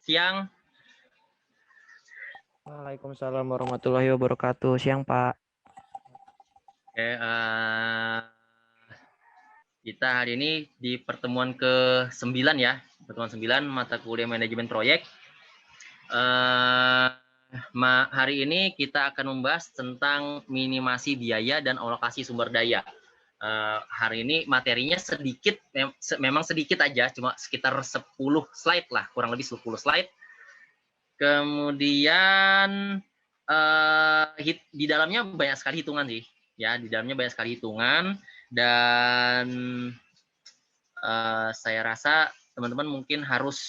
siang. Waalaikumsalam warahmatullahi wabarakatuh. Siang, Pak. Kita hari ini di pertemuan ke-9 ya, pertemuan 9 mata kuliah manajemen proyek. Hari ini kita akan membahas tentang minimasi biaya dan alokasi sumber daya. Hari ini materinya sedikit, memang sedikit aja, cuma sekitar 10 slide lah, kurang lebih 10 slide. Kemudian di dalamnya banyak sekali hitungan sih, ya, di dalamnya banyak sekali hitungan dan saya rasa teman-teman mungkin harus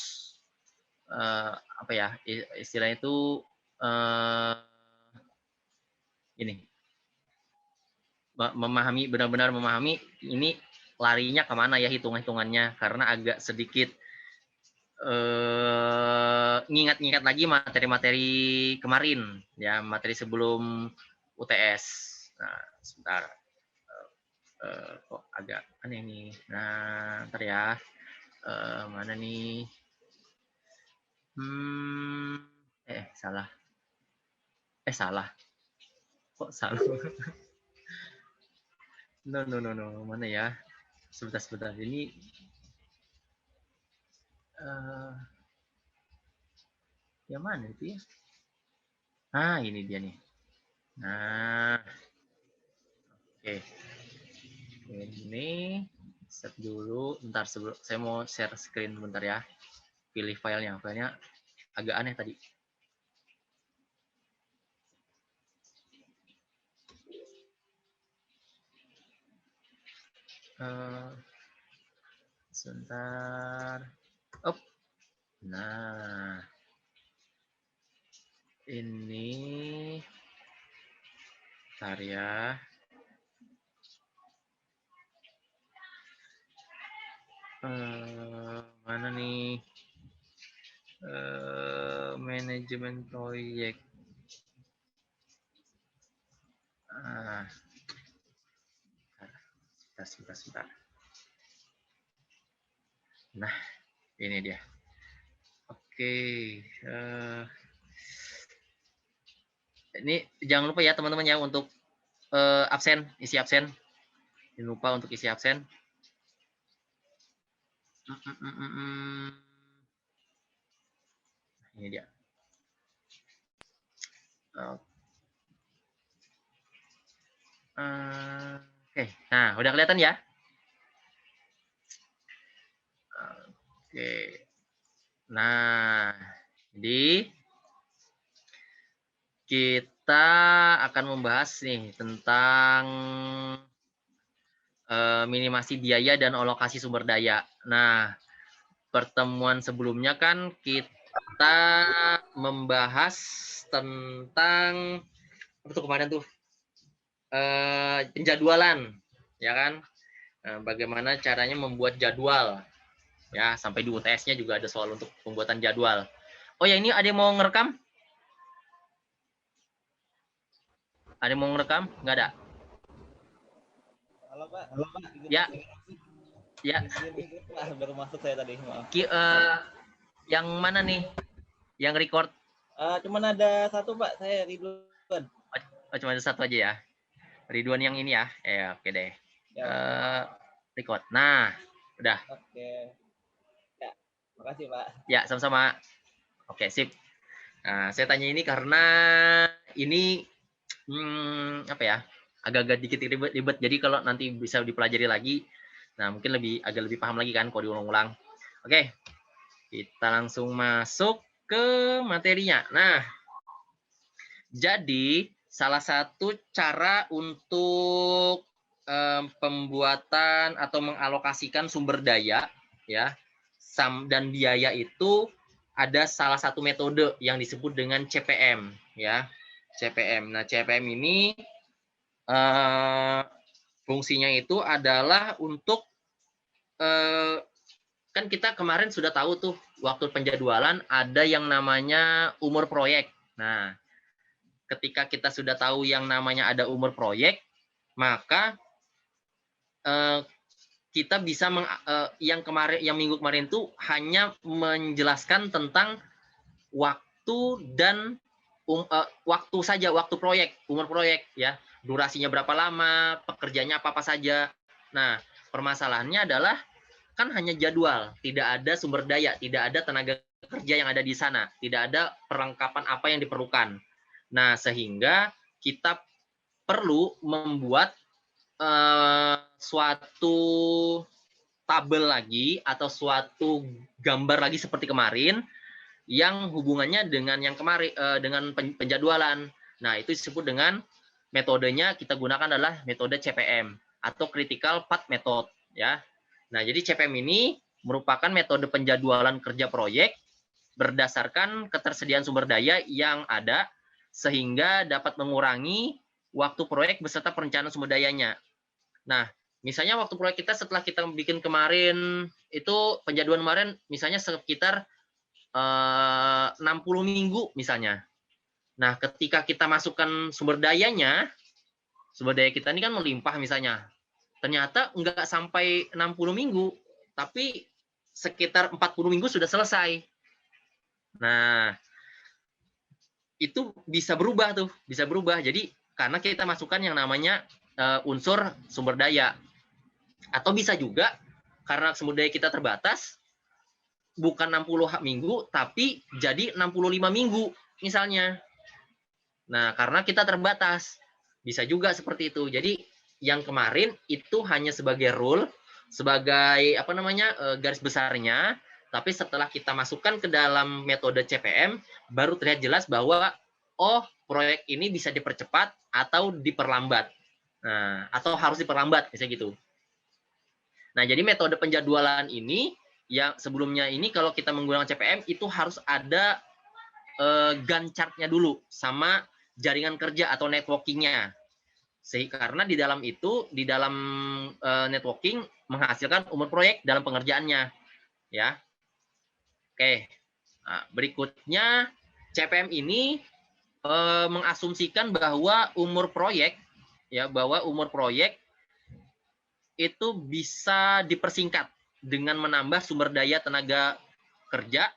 apa ya istilahnya itu ini benar-benar memahami ini larinya kemana ya hitung-hitungannya, karena agak sedikit ngingat-ngingat lagi materi-materi kemarin ya, materi sebelum UTS. Nah, sebentar, kok agak aneh nih. Nah, ntar ya, mana nih? Salah. Salah. Kok salah? No. Mana ya? Sebentar. Ini yang mana itu ya? Ini dia nih. Nah, oke. Ini set dulu. Bentar, sebelum saya mau share screen bentar ya. Pilih filenya. Filenya agak aneh tadi. Sebentar. Nah, ini bentar ya. Mana nih? Manajemen proyek. Sebentar. Nah, ini dia. Oke. Ini jangan lupa ya teman-teman ya untuk absen, isi absen. Jangan lupa untuk isi absen. Ini dia. Oke. Nah, udah kelihatan ya? Oke. Nah, jadi kita akan membahas nih tentang minimasi biaya dan alokasi sumber daya. Nah, pertemuan sebelumnya kan kita membahas tentang apa tuh kemarin tuh, penjadwalan, ya kan? Bagaimana caranya membuat jadwal, ya, sampai di UTS-nya juga ada soal untuk pembuatan jadwal. Oh ya, ini ada yang mau ngerekam? Ada yang mau ngerekam? Nggak ada? Halo Pak. Ya. Baru masuk saya tadi. Yang mana nih? Yang record? Cuman ada satu Pak, saya Ridwan. Cuma ada satu aja ya? Ridwan yang ini ya? Oke deh. Ya. Record. Nah, udah. Oke. Ya, makasih Pak. Ya, sama-sama. Oke, sip. Nah, saya tanya ini karena ini apa ya? Agak-agak dikit ribet. Jadi kalau nanti bisa dipelajari lagi, nah mungkin agak lebih paham lagi kan kalau diulang-ulang. Oke. Kita langsung masuk ke materinya. Nah, jadi salah satu cara untuk pembuatan atau mengalokasikan sumber daya ya dan biaya itu ada salah satu metode yang disebut dengan CPM ya. CPM. Nah, CPM ini fungsinya itu adalah untuk kan kita kemarin sudah tahu tuh waktu penjadwalan ada yang namanya umur proyek. Nah, ketika kita sudah tahu yang namanya ada umur proyek, maka kita bisa yang minggu kemarin tuh hanya menjelaskan tentang waktu dan waktu saja, waktu proyek, umur proyek ya. Durasinya berapa lama, pekerjaannya apa-apa saja. Nah, permasalahannya adalah kan hanya jadwal, tidak ada sumber daya, tidak ada tenaga kerja yang ada di sana, tidak ada perlengkapan apa yang diperlukan. Nah, sehingga kita perlu membuat suatu tabel lagi atau suatu gambar lagi seperti kemarin yang hubungannya dengan yang kemarin dengan penjadwalan. Nah, itu disebut dengan metodenya kita gunakan adalah metode CPM atau Critical Path Method ya. Nah, jadi CPM ini merupakan metode penjadwalan kerja proyek berdasarkan ketersediaan sumber daya yang ada sehingga dapat mengurangi waktu proyek beserta perencanaan sumber dayanya. Nah, misalnya waktu proyek kita setelah kita bikin kemarin itu penjadwalan kemarin misalnya sekitar 60 minggu misalnya. Nah, ketika kita masukkan sumber dayanya, sumber daya kita ini kan melimpah misalnya. Ternyata nggak sampai 60 minggu, tapi sekitar 40 minggu sudah selesai. Nah, itu bisa berubah tuh, bisa berubah. Jadi, karena kita masukkan yang namanya unsur sumber daya. Atau bisa juga, karena sumber daya kita terbatas, bukan 60 minggu, tapi jadi 65 minggu misalnya. Nah, karena kita terbatas. Bisa juga seperti itu. Jadi, yang kemarin itu hanya sebagai rule, sebagai apa namanya garis besarnya, tapi setelah kita masukkan ke dalam metode CPM, baru terlihat jelas bahwa, oh, proyek ini bisa dipercepat atau diperlambat. Nah, atau harus diperlambat, misalnya gitu. Nah, jadi metode penjadwalan ini, yang sebelumnya ini kalau kita menggunakan CPM, itu harus ada Gantt chart-nya dulu, sama jaringan kerja atau networking-nya. Karena di dalam itu, di dalam networking, menghasilkan umur proyek dalam pengerjaannya. Ya. Oke. Nah, berikutnya, CPM ini mengasumsikan bahwa umur proyek, ya, bahwa umur proyek itu bisa dipersingkat dengan menambah sumber daya tenaga kerja,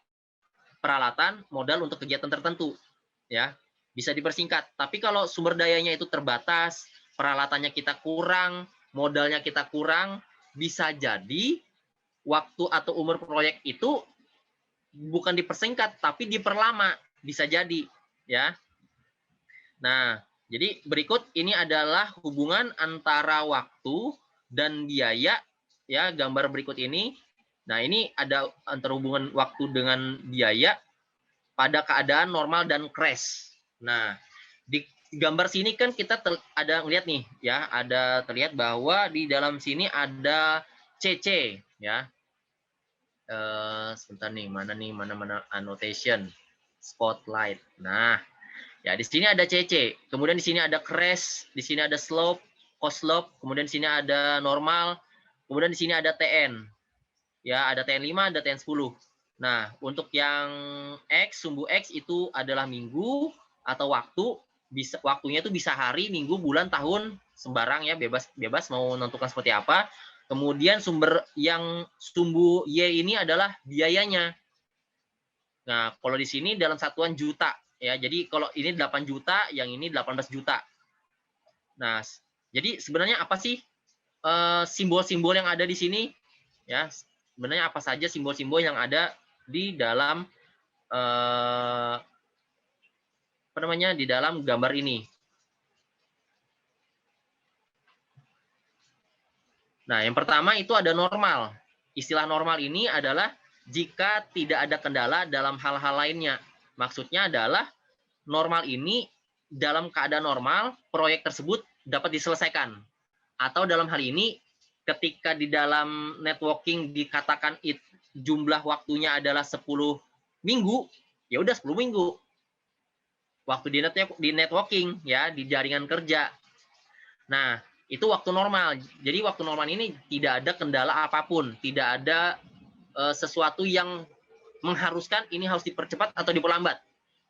peralatan, modal untuk kegiatan tertentu, ya, bisa dipersingkat. Tapi kalau sumber dayanya itu terbatas, peralatannya kita kurang, modalnya kita kurang, bisa jadi waktu atau umur proyek itu bukan dipersingkat, tapi diperlama, bisa jadi, ya. Nah, jadi berikut ini adalah hubungan antara waktu dan biaya, ya, gambar berikut ini. Nah, ini ada antara hubungan waktu dengan biaya pada keadaan normal dan crash. Nah, di gambar sini kan kita ada ngeliat nih, ya, ada terlihat bahwa di dalam sini ada CC, ya. Sebentar nih, mana annotation, spotlight. Nah, ya, di sini ada CC, kemudian di sini ada crash, di sini ada slope, cost slope, kemudian di sini ada normal, kemudian di sini ada TN. Ya, ada TN5, ada TN10. Nah, untuk yang X, sumbu X itu adalah minggu atau waktu, waktunya itu bisa hari, minggu, bulan, tahun, sembarang ya, bebas mau menentukan seperti apa. Kemudian yang sumbu Y ini adalah biayanya. Nah, kalau di sini dalam satuan juta. Ya, jadi kalau ini 8 juta, yang ini 18 juta. Nah, jadi sebenarnya apa sih simbol-simbol yang ada di sini? Ya, sebenarnya apa saja simbol-simbol yang ada di dalam di dalam gambar ini? Nah, yang pertama itu ada normal. Istilah normal ini adalah jika tidak ada kendala dalam hal-hal lainnya. Maksudnya adalah normal ini dalam keadaan normal, proyek tersebut dapat diselesaikan. Atau dalam hal ini, ketika di dalam networking dikatakan jumlah waktunya adalah 10 minggu, ya udah 10 minggu. Waktu di networking, ya, di jaringan kerja. Nah, itu waktu normal. Jadi waktu normal ini tidak ada kendala apapun, tidak ada sesuatu yang mengharuskan ini harus dipercepat atau diperlambat.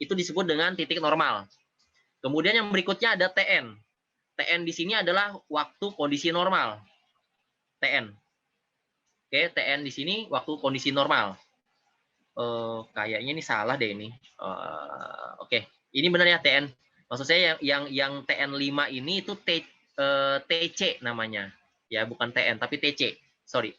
Itu disebut dengan titik normal. Kemudian yang berikutnya ada TN. TN di sini adalah waktu kondisi normal. TN. Oke, TN di sini waktu kondisi normal. Kayaknya ini salah deh ini. Oke, ini benar ya TN. Maksud saya yang TN5 ini itu TC namanya. Ya, bukan TN tapi TC. Sorry.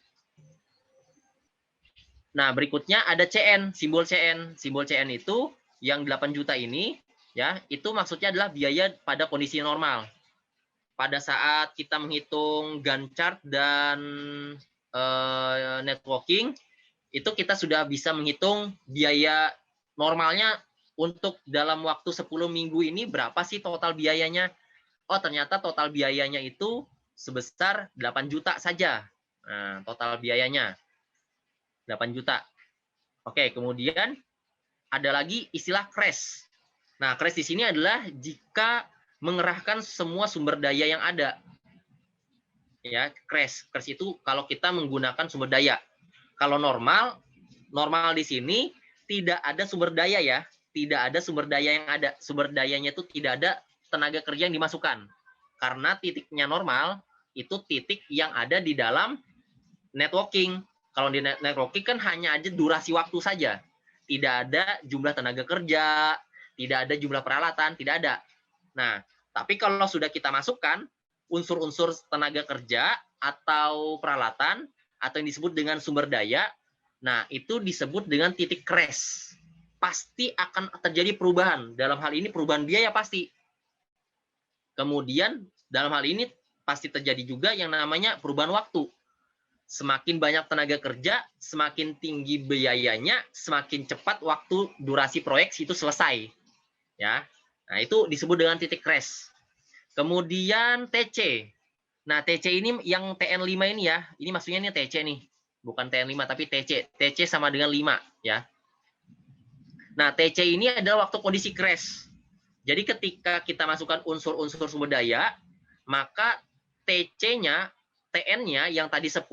Nah, berikutnya ada CN, simbol CN. Simbol CN itu yang 8 juta ini ya, itu maksudnya adalah biaya pada kondisi normal. Pada saat kita menghitung Gantt chart dan networking, itu kita sudah bisa menghitung biaya normalnya untuk dalam waktu 10 minggu ini berapa sih total biayanya. Oh, ternyata total biayanya itu sebesar 8 juta saja. Nah, total biayanya 8 juta. Oke, kemudian ada lagi istilah crash. Nah, crash di sini adalah jika mengerahkan semua sumber daya yang ada. Ya, crash. Crash itu kalau kita menggunakan sumber daya. Kalau normal di sini tidak ada sumber daya ya. Tidak ada sumber daya yang ada. Sumber dayanya itu tidak ada tenaga kerja yang dimasukkan. Karena titiknya normal, itu titik yang ada di dalam networking. Kalau di networking kan hanya aja durasi waktu saja. Tidak ada jumlah tenaga kerja, tidak ada jumlah peralatan, tidak ada. Nah, tapi kalau sudah kita masukkan unsur-unsur tenaga kerja atau peralatan, atau yang disebut dengan sumber daya, nah itu disebut dengan titik crash. Pasti akan terjadi perubahan. Dalam hal ini perubahan biaya pasti. Kemudian dalam hal ini pasti terjadi juga yang namanya perubahan waktu. Semakin banyak tenaga kerja, semakin tinggi biayanya, semakin cepat waktu durasi proyek itu selesai. Ya. Nah, itu disebut dengan titik crash. Kemudian TC. Nah, TC ini yang TN5 ini ya. Ini maksudnya ini TC nih. Bukan TN5 tapi TC. TC sama dengan 5 ya. Nah, TC ini adalah waktu kondisi crash. Jadi ketika kita masukkan unsur-unsur sumber daya, maka TC-nya, TN-nya yang tadi 10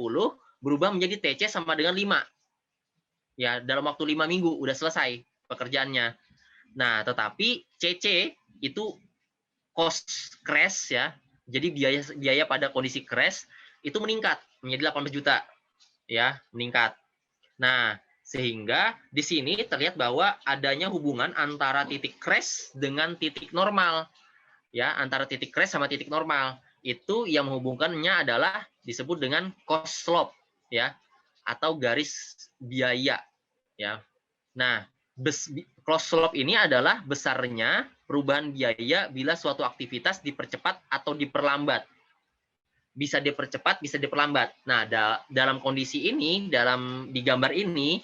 berubah menjadi TC sama dengan 5. Ya, dalam waktu 5 minggu udah selesai pekerjaannya. Nah, tetapi CC itu cost crash ya. Jadi biaya pada kondisi crash itu meningkat menjadi 18 juta. Ya, meningkat. Nah, sehingga di sini terlihat bahwa adanya hubungan antara titik crash dengan titik normal. Ya, antara titik crash sama titik normal. Itu yang menghubungkannya adalah disebut dengan cost slope ya, atau garis biaya ya. Nah, cost slope ini adalah besarnya perubahan biaya bila suatu aktivitas dipercepat atau diperlambat. Bisa dipercepat, bisa diperlambat. Nah, dalam kondisi ini, di gambar ini,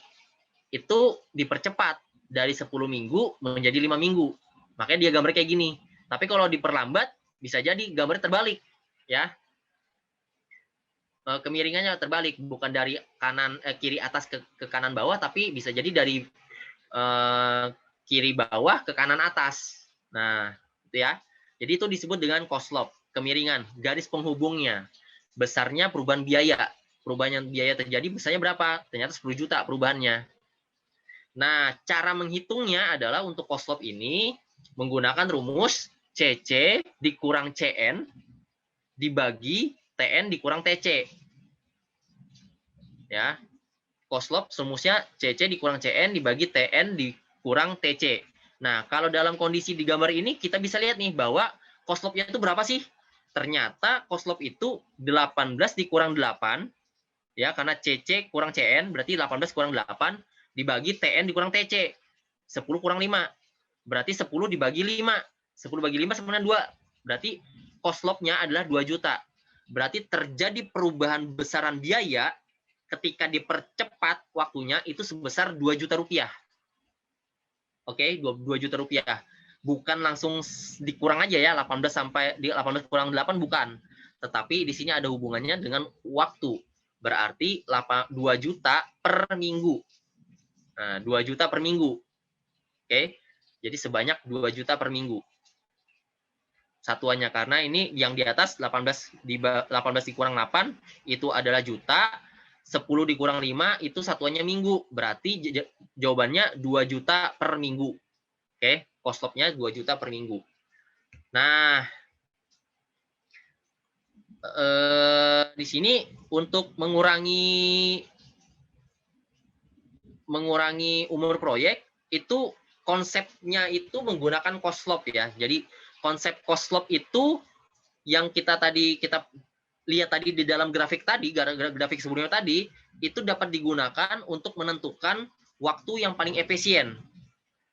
itu dipercepat dari 10 minggu menjadi 5 minggu. Makanya dia gambar kayak gini. Tapi kalau diperlambat, bisa jadi gambar terbalik. Ya, kemiringannya terbalik. Bukan dari kiri atas ke kanan bawah, tapi bisa jadi dari kiri bawah ke kanan atas. Nah, itu ya. Jadi itu disebut dengan cost slope, kemiringan, garis penghubungnya. Besarnya perubahan biaya. Perubahan biaya terjadi besarnya berapa? Ternyata 10 juta perubahannya. Nah, cara menghitungnya adalah untuk cost slope ini menggunakan rumus CC dikurang CN dibagi TN dikurang TC. Ya. Cost slope rumusnya CC dikurang CN dibagi TN dikurang TC. Nah, kalau dalam kondisi di gambar ini kita bisa lihat nih bahwa cost slope-nya itu berapa sih? Ternyata cost slope itu 18 dikurang 8 ya, karena CC kurang CN berarti 18 kurang 8 dibagi TN dikurang TC. 10 kurang 5. Berarti 10 dibagi 5. 10 bagi 5 sama dengan 2. Berarti cost slope-nya adalah 2 juta. Berarti terjadi perubahan besaran biaya ketika dipercepat waktunya itu sebesar 2 juta rupiah. Oke, 2 juta rupiah. Bukan langsung dikurang aja ya, 18 sampai di 18 kurang 8 bukan. Tetapi di sini ada hubungannya dengan waktu. Berarti 2 juta per minggu. Nah, 2 juta per minggu. Oke. Jadi sebanyak 2 juta per minggu. Satuannya karena ini yang di atas 18 dikurang 8 itu adalah juta. 10 dikurang 5 itu satuannya minggu. Berarti jawabannya 2 juta per minggu. Oke, cost slope-nya 2 juta per minggu. Nah, di sini untuk mengurangi mengurangi umur proyek itu konsepnya itu menggunakan cost slope ya. Jadi konsep cost slope itu yang kita lihat tadi di dalam grafik tadi, grafik sebelumnya tadi, itu dapat digunakan untuk menentukan waktu yang paling efisien.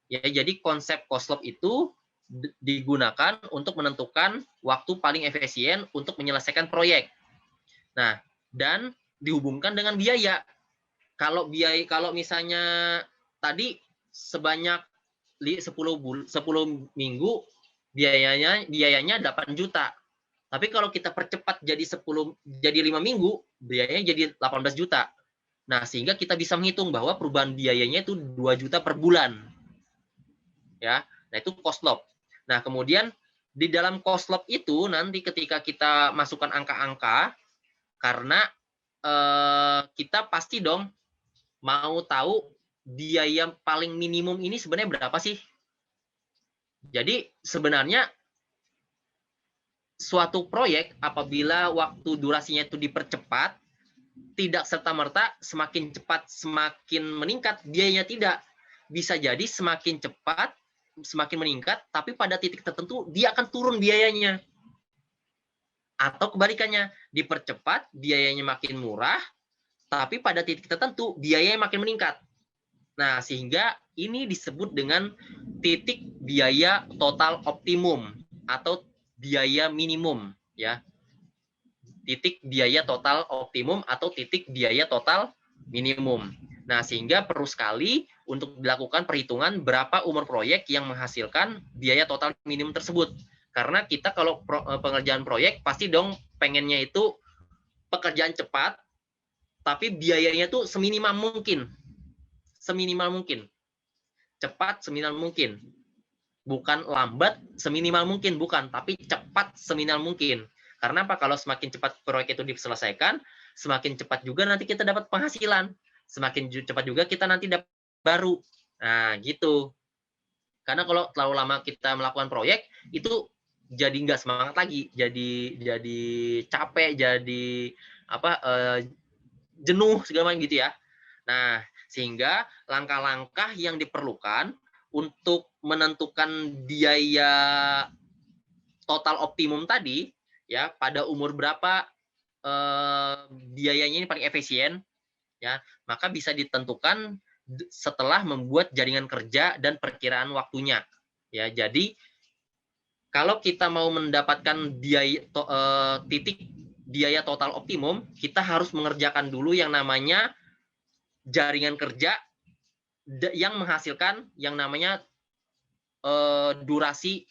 Ya, jadi konsep cost slope itu digunakan untuk menentukan waktu paling efisien untuk menyelesaikan proyek. Nah, dan dihubungkan dengan biaya. Kalau misalnya tadi sebanyak 10 minggu biayanya 8 juta. Tapi kalau kita percepat jadi 5 minggu, biayanya jadi 18 juta. Nah, sehingga kita bisa menghitung bahwa perubahan biayanya itu 2 juta per bulan. Ya. Nah, itu cost slope. Nah, kemudian di dalam cost slope itu nanti ketika kita masukkan angka-angka, karena kita pasti dong mau tahu biaya paling minimum ini sebenarnya berapa sih? Jadi sebenarnya suatu proyek apabila waktu durasinya itu dipercepat, tidak serta-merta semakin cepat semakin meningkat, biayanya tidak. Bisa jadi semakin cepat semakin meningkat, tapi pada titik tertentu dia akan turun biayanya. Atau kebalikannya, dipercepat biayanya makin murah, tapi pada titik tertentu biayanya makin meningkat. Nah, sehingga ini disebut dengan titik biaya total optimum atau biaya minimum, ya. Titik biaya total optimum atau titik biaya total minimum. Nah, sehingga perlu sekali untuk dilakukan perhitungan berapa umur proyek yang menghasilkan biaya total minimum tersebut. Karena kita kalau pengerjaan proyek pasti dong pengennya itu pekerjaan cepat, tapi biayanya tuh seminimal mungkin. Seminimal mungkin. Cepat seminimal mungkin. Bukan lambat seminimal mungkin, bukan, tapi cepat seminimal mungkin. Karena apa? Kalau semakin cepat proyek itu diselesaikan, semakin cepat juga nanti kita dapat penghasilan. Semakin cepat juga kita nanti dapat baru. Nah, gitu. Karena kalau terlalu lama kita melakukan proyek, itu jadi nggak semangat lagi, jadi capek, jadi jenuh segala macam gitu ya. Nah, sehingga langkah-langkah yang diperlukan untuk menentukan biaya total optimum tadi, ya, pada umur berapa biayanya ini paling efisien, ya, maka bisa ditentukan setelah membuat jaringan kerja dan perkiraan waktunya. Ya, jadi kalau kita mau mendapatkan titik biaya total optimum, kita harus mengerjakan dulu yang namanya jaringan kerja yang menghasilkan yang namanya durasi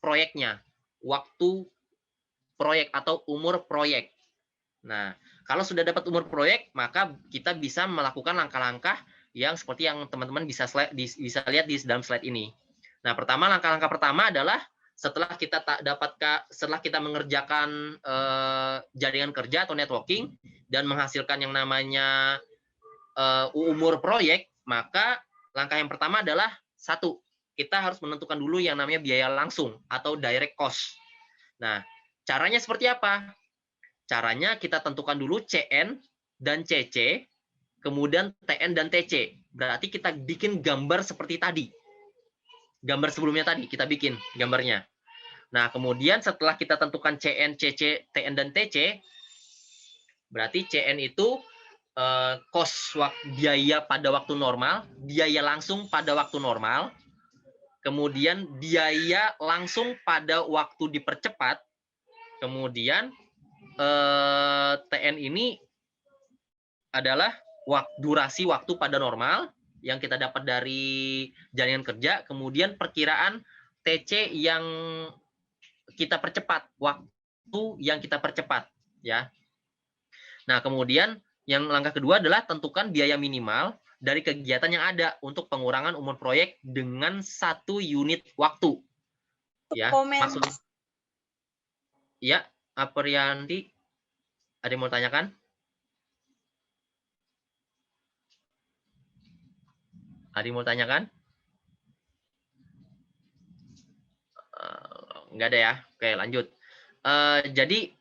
proyeknya, waktu proyek atau umur proyek. Nah, kalau sudah dapat umur proyek, maka kita bisa melakukan langkah-langkah yang seperti yang teman-teman bisa lihat di dalam slide ini. Nah, langkah-langkah pertama adalah setelah kita mengerjakan jaringan kerja atau networking dan menghasilkan yang namanya umur proyek, maka langkah yang pertama adalah kita harus menentukan dulu yang namanya biaya langsung atau direct cost. Nah, caranya seperti apa? Caranya kita tentukan dulu CN dan CC, kemudian TN dan TC. Berarti kita bikin gambar seperti tadi. Gambar sebelumnya tadi kita bikin gambarnya. Nah, kemudian setelah kita tentukan CN, CC, TN, dan TC, berarti CN itu cost biaya pada waktu normal, biaya langsung pada waktu normal, kemudian biaya langsung pada waktu dipercepat, kemudian TN ini adalah durasi waktu pada normal yang kita dapat dari jaringan kerja, kemudian perkiraan TC yang kita percepat, waktu yang kita percepat, ya. Nah, kemudian yang langkah kedua adalah tentukan biaya minimal dari kegiatan yang ada untuk pengurangan umur proyek dengan 1 unit waktu. Ya, maksudnya. Ya, Aprianti, ada yang mau tanyakan? Ada yang mau tanyakan? Nggak ada ya. Oke, lanjut. Jadi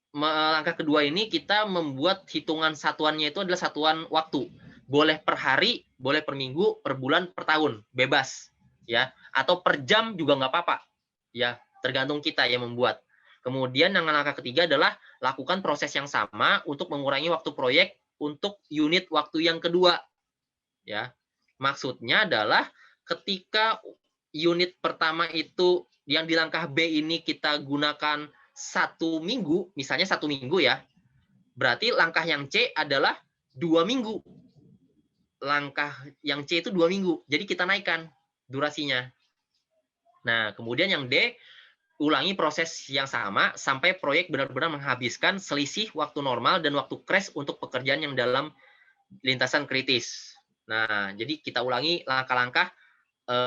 langkah kedua ini kita membuat hitungan satuannya itu adalah satuan waktu. Boleh per hari, boleh per minggu, per bulan, per tahun, bebas, ya. Atau per jam juga nggak apa-apa, ya. Tergantung kita yang membuat. Kemudian yang langkah ketiga adalah lakukan proses yang sama untuk mengurangi waktu proyek untuk unit waktu yang kedua, ya. Maksudnya adalah ketika unit pertama itu yang di langkah B ini kita gunakan 1 minggu, misalnya 1 minggu ya, berarti langkah yang C adalah 2 minggu. Langkah yang C itu 2 minggu. Jadi kita naikkan durasinya. Nah, kemudian yang D, ulangi proses yang sama sampai proyek benar-benar menghabiskan selisih waktu normal dan waktu crash untuk pekerjaan yang dalam lintasan kritis. Nah, jadi kita ulangi langkah-langkah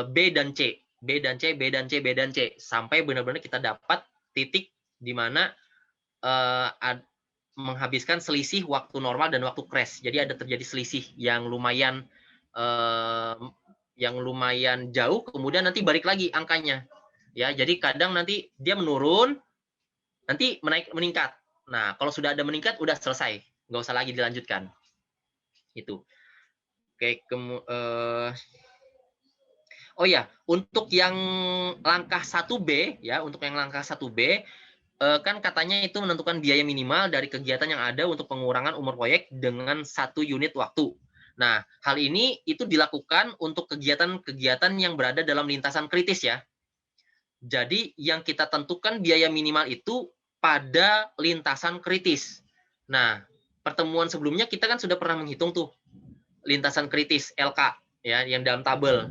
B dan C. B dan C, B dan C, B dan C. Sampai benar-benar kita dapat titik di mana menghabiskan selisih waktu normal dan waktu crash. Jadi ada terjadi selisih yang lumayan jauh, kemudian nanti balik lagi angkanya. Ya, jadi kadang nanti dia menurun, nanti meningkat. Nah, kalau sudah ada meningkat, udah selesai, nggak usah lagi dilanjutkan. Itu. Oke, oh ya, untuk yang langkah 1B ya, untuk yang langkah 1B kan katanya itu menentukan biaya minimal dari kegiatan yang ada untuk pengurangan umur proyek dengan 1 unit waktu. Nah, hal ini itu dilakukan untuk kegiatan-kegiatan yang berada dalam lintasan kritis ya. Jadi yang kita tentukan biaya minimal itu pada lintasan kritis. Nah, pertemuan sebelumnya kita kan sudah pernah menghitung tuh lintasan kritis LK ya, yang dalam tabel.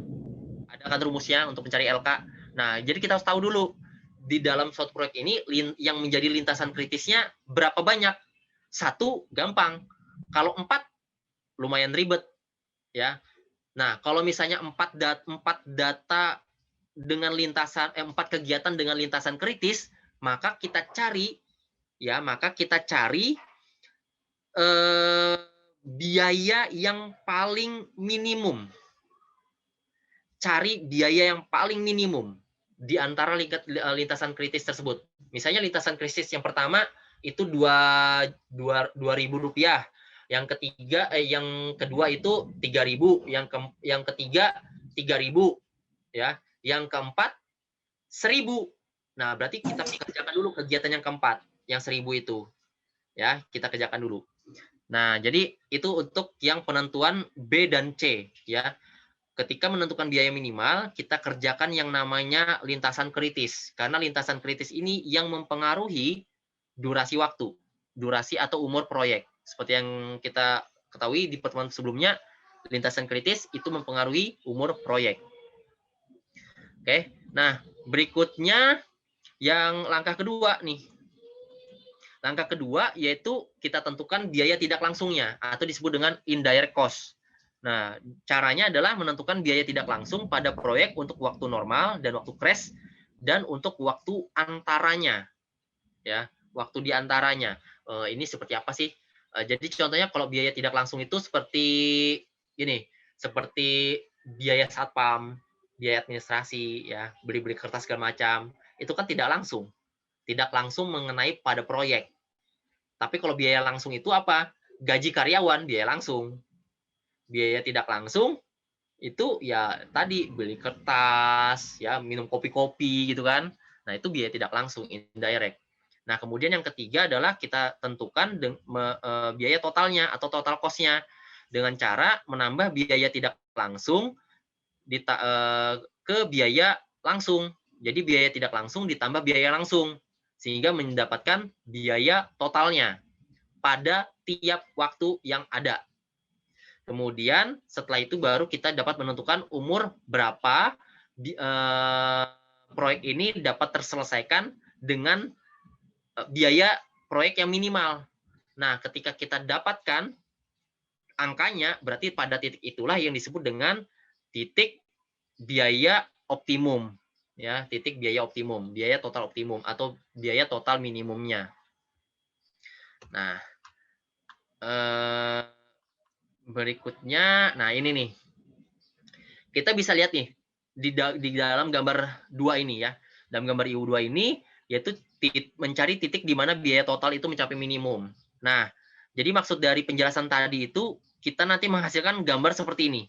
Ada kan rumusnya untuk mencari LK. Nah, jadi kita harus tahu dulu di dalam suatu proyek ini yang menjadi lintasan kritisnya berapa banyak. 1 gampang. Kalau 4 lumayan ribet ya. Nah, kalau misalnya 4 data dengan lintasan 4 kegiatan dengan lintasan kritis, maka kita cari biaya yang paling minimum. Cari biaya yang paling minimum di antara lintasan kritis tersebut. Misalnya lintasan kritis yang pertama itu Rp2.000, yang kedua itu 3.000, yang ketiga 3.000 ya, yang keempat 1.000. Nah, berarti kita kerjakan dulu kegiatan yang keempat, yang 1.000 itu. Ya, kita kerjakan dulu. Nah, jadi itu untuk yang penentuan B dan C ya. Ketika menentukan biaya minimal, kita kerjakan yang namanya lintasan kritis. Karena lintasan kritis ini yang mempengaruhi durasi waktu, durasi atau umur proyek. Seperti yang kita ketahui di pertemuan sebelumnya, lintasan kritis itu mempengaruhi umur proyek. Oke, nah berikutnya yang langkah kedua nih. Langkah kedua yaitu kita tentukan biaya tidak langsungnya atau disebut dengan indirect cost. Nah, caranya adalah menentukan biaya tidak langsung pada proyek untuk waktu normal dan waktu crash dan untuk waktu antaranya. Ya, waktu di antaranya. Ini seperti apa sih? Jadi contohnya kalau biaya tidak langsung itu seperti ini, seperti biaya satpam, biaya administrasi, ya, beli-beli kertas segala macam. Itu kan tidak langsung mengenai pada proyek. Tapi kalau biaya langsung itu apa? Gaji karyawan, biaya langsung. Biaya tidak langsung itu ya tadi beli kertas, ya minum kopi-kopi gitu kan. Nah, itu biaya tidak langsung, indirect. Nah, kemudian yang ketiga adalah kita tentukan biaya totalnya atau total cost-nya dengan cara menambah biaya tidak langsung ke biaya langsung. Jadi biaya tidak langsung ditambah biaya langsung sehingga mendapatkan biaya totalnya pada tiap waktu yang ada. Kemudian setelah itu baru kita dapat menentukan umur berapa proyek ini dapat terselesaikan dengan biaya proyek yang minimal. Nah, ketika kita dapatkan angkanya, berarti pada titik itulah yang disebut dengan titik biaya optimum. Ya, titik biaya optimum, biaya total optimum atau biaya total minimumnya. Nah, berikutnya, nah ini nih. Kita bisa lihat nih di dalam gambar 2 ini ya. Dalam gambar IU2 ini yaitu mencari titik di mana biaya total itu mencapai minimum. Nah, jadi maksud dari penjelasan tadi itu kita nanti menghasilkan gambar seperti ini.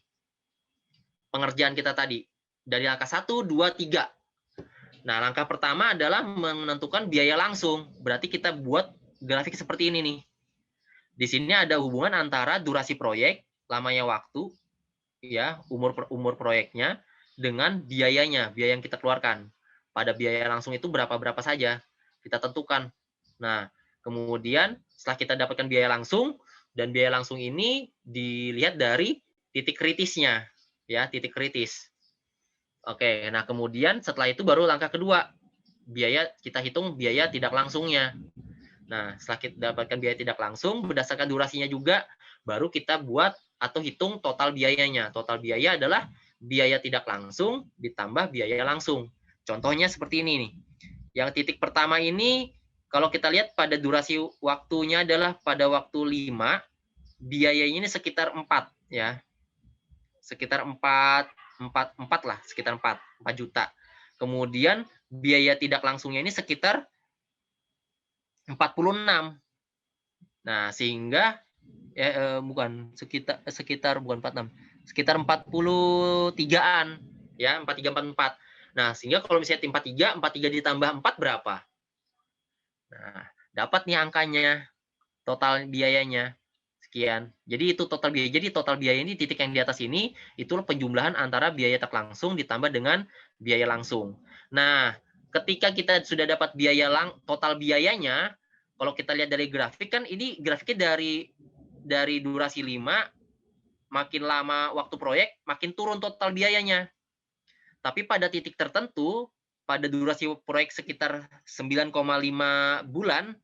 Pengerjaan kita tadi. Dari angka 1, 2, 3. Nah, langkah pertama adalah menentukan biaya langsung. Berarti kita buat grafik seperti ini nih. Di sini ada hubungan antara durasi proyek, lamanya waktu, ya, umur proyeknya, dengan biayanya, biaya yang kita keluarkan. Pada biaya langsung itu berapa saja, kita tentukan. Nah, kemudian setelah kita dapatkan biaya langsung, dan biaya langsung ini dilihat dari titik kritisnya, ya, titik kritis. Oke, nah kemudian setelah itu baru langkah kedua, biaya kita hitung biaya tidak langsungnya. Nah, setelah kita dapatkan biaya tidak langsung, berdasarkan durasinya juga, baru kita buat atau hitung total biayanya. Total biaya adalah biaya tidak langsung ditambah biaya langsung. Contohnya seperti ini nih. Yang titik pertama ini, kalau kita lihat pada durasi waktunya adalah pada waktu 5, biayanya ini sekitar 4, ya. Sekitar 4 lah, sekitar 4 juta. Kemudian biaya tidak langsungnya ini sekitar 46. Nah, sehingga bukan sekitar bukan 46, sekitar 43-an, ya, 43 44. Nah, sehingga kalau misalnya 43 ditambah 4 berapa? Nah, dapat nih angkanya, total biayanya sekian. Jadi itu total biaya. Jadi total biaya ini titik yang di atas ini itu penjumlahan antara biaya tak langsung ditambah dengan biaya langsung. Nah, ketika kita sudah dapat biaya total biayanya, kalau kita lihat dari grafik kan ini grafiknya dari durasi 5, makin lama waktu proyek makin turun total biayanya. Tapi pada titik tertentu, pada durasi proyek sekitar 9,5 bulan,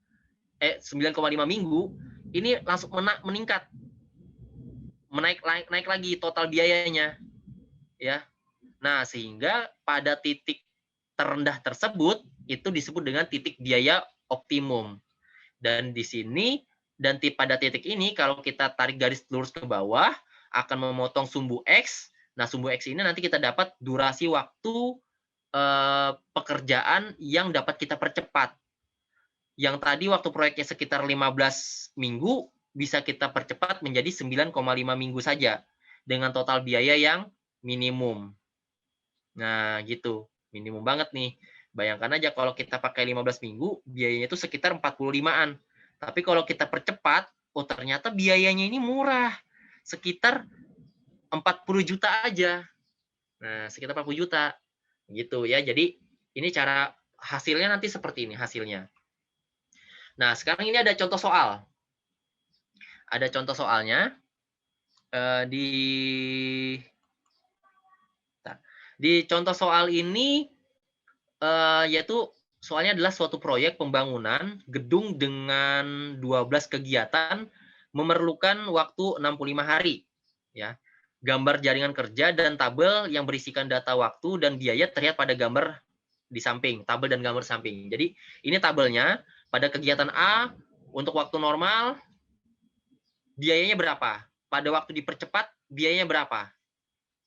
9,5 minggu, ini langsung meningkat, naik lagi total biayanya, ya. Nah, sehingga pada titik terendah tersebut itu disebut dengan titik biaya optimum. Dan di sini dan pada titik ini kalau kita tarik garis lurus ke bawah akan memotong sumbu X. Nah, sumbu X ini nanti kita dapat durasi waktu pekerjaan yang dapat kita percepat. Yang tadi waktu proyeknya sekitar 15 minggu, bisa kita percepat menjadi 9,5 minggu saja, dengan total biaya yang minimum. Nah, gitu. Minimum banget nih. Bayangkan aja kalau kita pakai 15 minggu, biayanya itu sekitar 45-an. Tapi kalau kita percepat, oh ternyata biayanya ini murah. Sekitar 40 juta aja. Nah, sekitar 40 juta. Gitu ya. Jadi, ini cara hasilnya nanti seperti ini hasilnya. Nah, sekarang ini ada contoh soal. Ada contoh soalnya di contoh soal ini yaitu soalnya adalah suatu proyek pembangunan gedung dengan 12 kegiatan memerlukan waktu 65 hari, ya. Gambar jaringan kerja dan tabel yang berisikan data waktu dan biaya terlihat pada gambar di samping, tabel dan gambar samping. Jadi ini tabelnya. Pada kegiatan A, untuk waktu normal, biayanya berapa? Pada waktu dipercepat, biayanya berapa?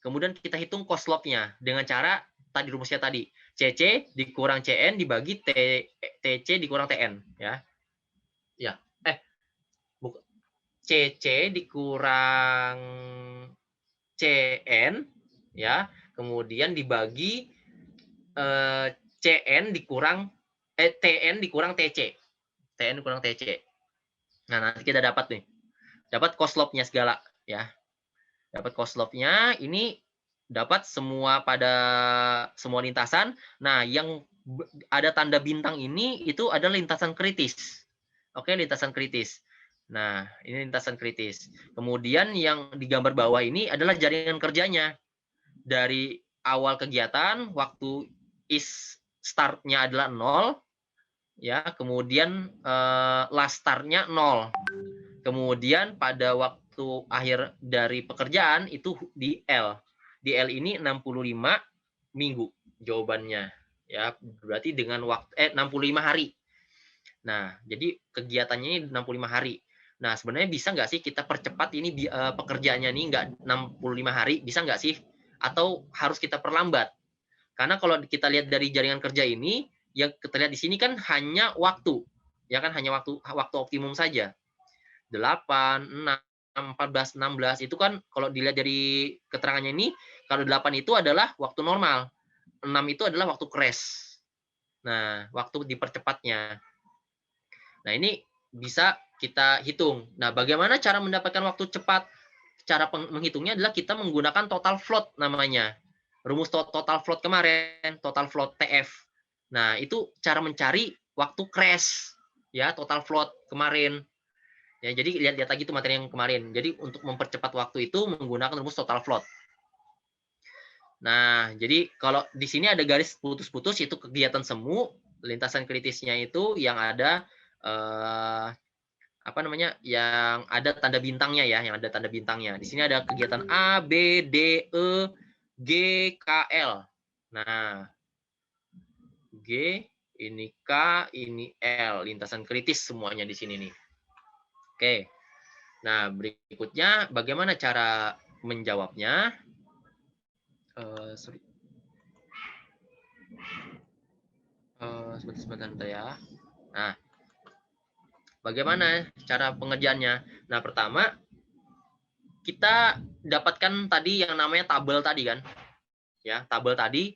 Kemudian kita hitung cost log-nya dengan cara tadi rumusnya tadi. CC dikurang CN dibagi TC dikurang TN. Ya. CC dikurang CN, ya. Kemudian dibagi CN dikurang TN dikurang TC. TN dikurang TC. Nah, nanti kita dapat nih. Dapat cost log-nya segala, ya. Dapat cost log-nya, ini dapat semua pada semua lintasan. Nah, yang ada tanda bintang ini itu adalah lintasan kritis. Oke, lintasan kritis. Nah, ini lintasan kritis. Kemudian yang di gambar bawah ini adalah jaringan kerjanya. Dari awal kegiatan, waktu start-nya adalah 0, ya, kemudian last start-nya 0. Kemudian pada waktu akhir dari pekerjaan itu di L. Di L ini 65 minggu jawabannya, ya. Berarti dengan waktu 65 hari. Nah, jadi kegiatannya ini 65 hari. Nah, sebenarnya bisa nggak sih kita percepat ini pekerjaannya nih nggak 65 hari, bisa nggak sih? Atau harus kita perlambat? Karena kalau kita lihat dari jaringan kerja ini, yang kita lihat di sini kan hanya waktu, ya kan, hanya waktu optimum saja. 8, 6, 14, 16 itu kan kalau dilihat dari keterangannya ini, kalau 8 itu adalah waktu normal, 6 itu adalah waktu crash. Nah, waktu dipercepatnya. Nah, ini bisa kita hitung. Nah, bagaimana cara mendapatkan waktu cepat? Cara menghitungnya adalah kita menggunakan total float namanya. Rumus total float kemarin, total float TF. Nah, itu cara mencari waktu crash. Ya, total float kemarin. Ya, jadi lihat lagi itu materi yang kemarin. Jadi untuk mempercepat waktu itu menggunakan rumus total float. Nah, jadi kalau di sini ada garis putus-putus itu kegiatan semu, lintasan kritisnya itu yang ada apa namanya? Yang ada tanda bintangnya ya, yang ada tanda bintangnya. Di sini ada kegiatan A, B, D, E, G, K, L. Nah, G, ini K, ini L, lintasan kritis semuanya di sini nih. Oke. Nah, berikutnya bagaimana cara menjawabnya? Sebentar ya. Nah, bagaimana cara pengerjaannya? Nah, pertama kita dapatkan tadi yang namanya tabel tadi kan, ya tabel tadi,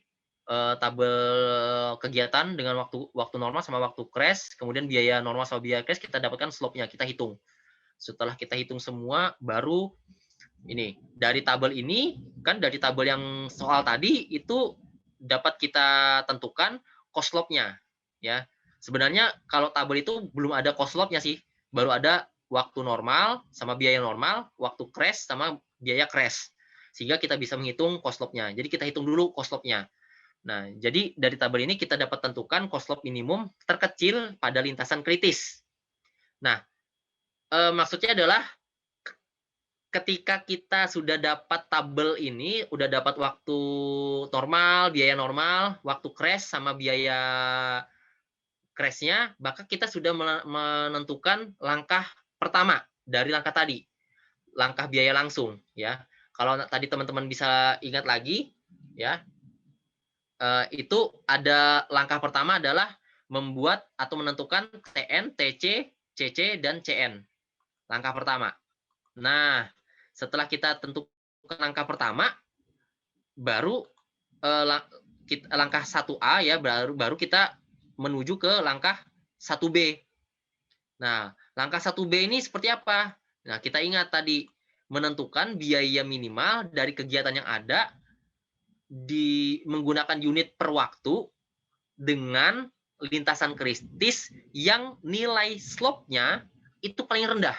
tabel kegiatan dengan waktu normal sama waktu crash, kemudian biaya normal sama biaya crash kita dapatkan slope-nya, kita hitung. Setelah kita hitung semua, baru ini dari tabel ini kan dari tabel yang soal tadi itu dapat kita tentukan cost slope-nya, ya. Sebenarnya kalau tabel itu belum ada cost slope-nya sih, baru ada waktu normal sama biaya normal, waktu crash sama biaya crash. Sehingga kita bisa menghitung cost slope-nya. Jadi kita hitung dulu cost slope-nya. Nah, jadi dari tabel ini kita dapat tentukan cost slope minimum terkecil pada lintasan kritis. Nah, maksudnya adalah ketika kita sudah dapat tabel ini, udah dapat waktu normal, biaya normal, waktu crash sama biaya crash-nya, maka kita sudah menentukan langkah pertama dari langkah tadi, langkah biaya langsung, ya. Kalau tadi teman-teman bisa ingat lagi, ya, itu ada langkah pertama adalah membuat atau menentukan TN, TC, CC, dan CN. Langkah pertama. Nah, setelah kita tentukan langkah pertama, baru langkah 1A ya, baru kita menuju ke langkah 1B. Nah, langkah 1B ini seperti apa? Nah, kita ingat tadi menentukan biaya minimal dari kegiatan yang ada menggunakan unit per waktu dengan lintasan kritis yang nilai slope-nya itu paling rendah.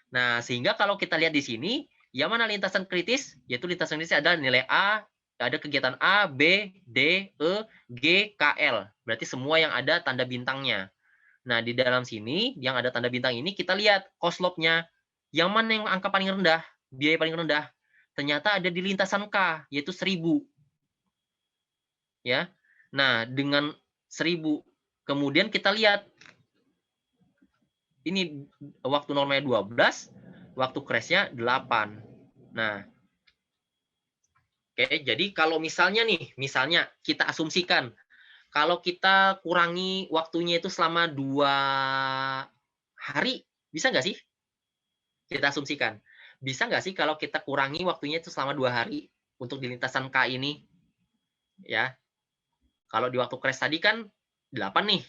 Nah, sehingga kalau kita lihat di sini, yang mana lintasan kritis? Yaitu lintasan kritis adalah nilai A, ada kegiatan A, B, D, E, G, K, L. Berarti semua yang ada tanda bintangnya. Nah, di dalam sini, yang ada tanda bintang ini, kita lihat cost slope-nya. Yang mana yang angka paling rendah? Biaya paling rendah. Ternyata ada di lintasan K, yaitu 1000. Ya. Nah, dengan 1000. Kemudian kita lihat, ini waktu normalnya 12, waktu crash-nya 8. Nah, oke, jadi kalau misalnya nih, misalnya kita asumsikan, kalau kita kurangi waktunya itu selama 2 hari, bisa nggak sih? Kita asumsikan. Bisa nggak sih kalau kita kurangi waktunya itu selama 2 hari untuk di lintasan K ini? Ya, kalau di waktu crash tadi kan 8 nih.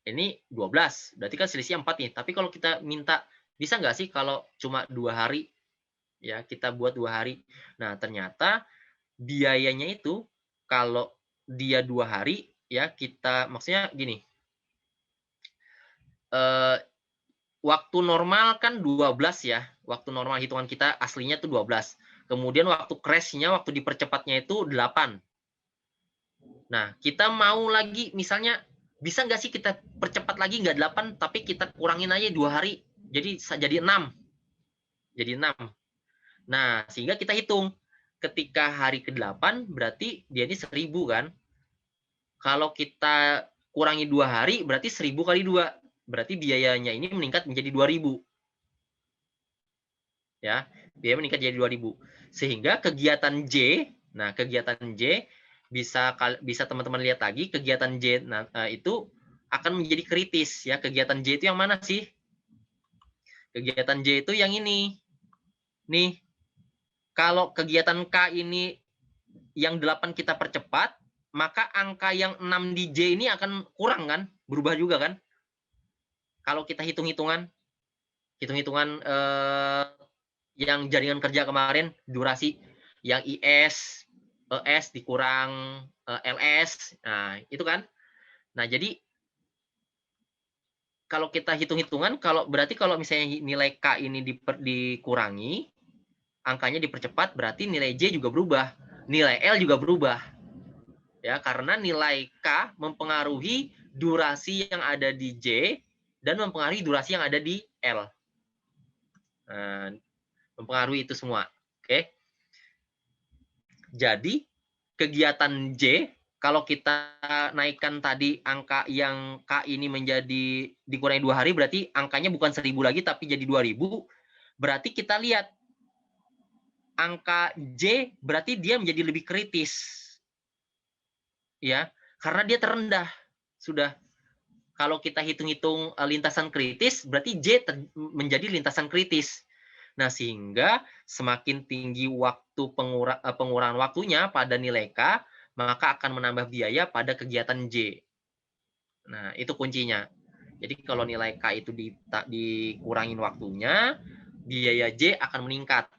Ini 12, berarti kan selisih 4 nih. Tapi kalau kita minta, bisa nggak sih kalau cuma 2 hari? Ya, kita buat 2 hari. Nah, ternyata biayanya itu kalau dia 2 hari, ya kita maksudnya gini. Waktu normal kan 12 ya. Waktu normal hitungan kita aslinya tuh 12. Kemudian waktu crash-nya, waktu dipercepatnya itu 8. Nah, kita mau lagi misalnya bisa nggak sih kita percepat lagi nggak 8 tapi kita kurangin aja 2 hari jadi 6. Jadi 6. Nah, sehingga kita hitung ketika hari ke-8 berarti dia ini 1000 kan. Kalau kita kurangi 2 hari berarti 1000 kali 2. Berarti biayanya ini meningkat menjadi 2000. Ya, biaya meningkat jadi 2000. Sehingga kegiatan J, nah kegiatan J bisa teman-teman lihat lagi kegiatan J itu akan menjadi kritis ya. Kegiatan J itu yang mana sih? Kegiatan J itu yang ini. Nih, kalau kegiatan K ini yang 8 kita percepat, maka angka yang 6 di J ini akan kurang kan? Berubah juga kan? Kalau kita hitung-hitungan yang jaringan kerja kemarin, durasi yang IS, ES dikurang LS, nah itu kan. Nah jadi kalau kita hitung-hitungan, berarti kalau misalnya nilai K ini dikurangi, angkanya dipercepat, berarti nilai J juga berubah, nilai L juga berubah, ya karena nilai K mempengaruhi durasi yang ada di J dan mempengaruhi durasi yang ada di L. Nah, mempengaruhi itu semua. Oke. Jadi kegiatan J, kalau kita naikkan tadi angka yang K ini menjadi dikurangi 2 hari, berarti angkanya bukan 1000 lagi tapi jadi 2000. Berarti kita lihat angka J berarti dia menjadi lebih kritis. Ya, karena dia terendah. Sudah. Kalau kita hitung-hitung lintasan kritis, berarti J menjadi lintasan kritis. Nah, sehingga semakin tinggi waktu pengurangan waktunya pada nilai K, maka akan menambah biaya pada kegiatan J. Nah, itu kuncinya. Jadi kalau nilai K itu dikurangin waktunya, biaya J akan meningkat.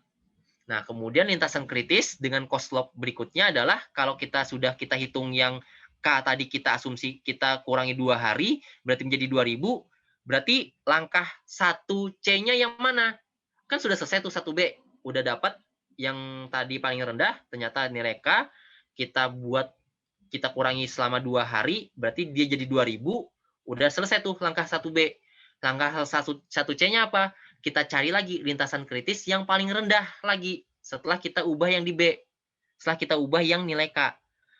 Nah, kemudian lintasan kritis dengan cost slope berikutnya adalah kalau kita hitung yang K tadi kita asumsi kita kurangi 2 hari, berarti menjadi 2000, berarti langkah 1C-nya yang mana? Kan sudah selesai tuh 1B, udah dapat yang tadi paling rendah, ternyata nilai K, kita kurangi selama 2 hari, berarti dia jadi 2000, udah selesai tuh langkah 1B. Langkah 1C-nya apa? Kita cari lagi lintasan kritis yang paling rendah lagi, setelah kita ubah yang di B. Setelah kita ubah yang nilai K.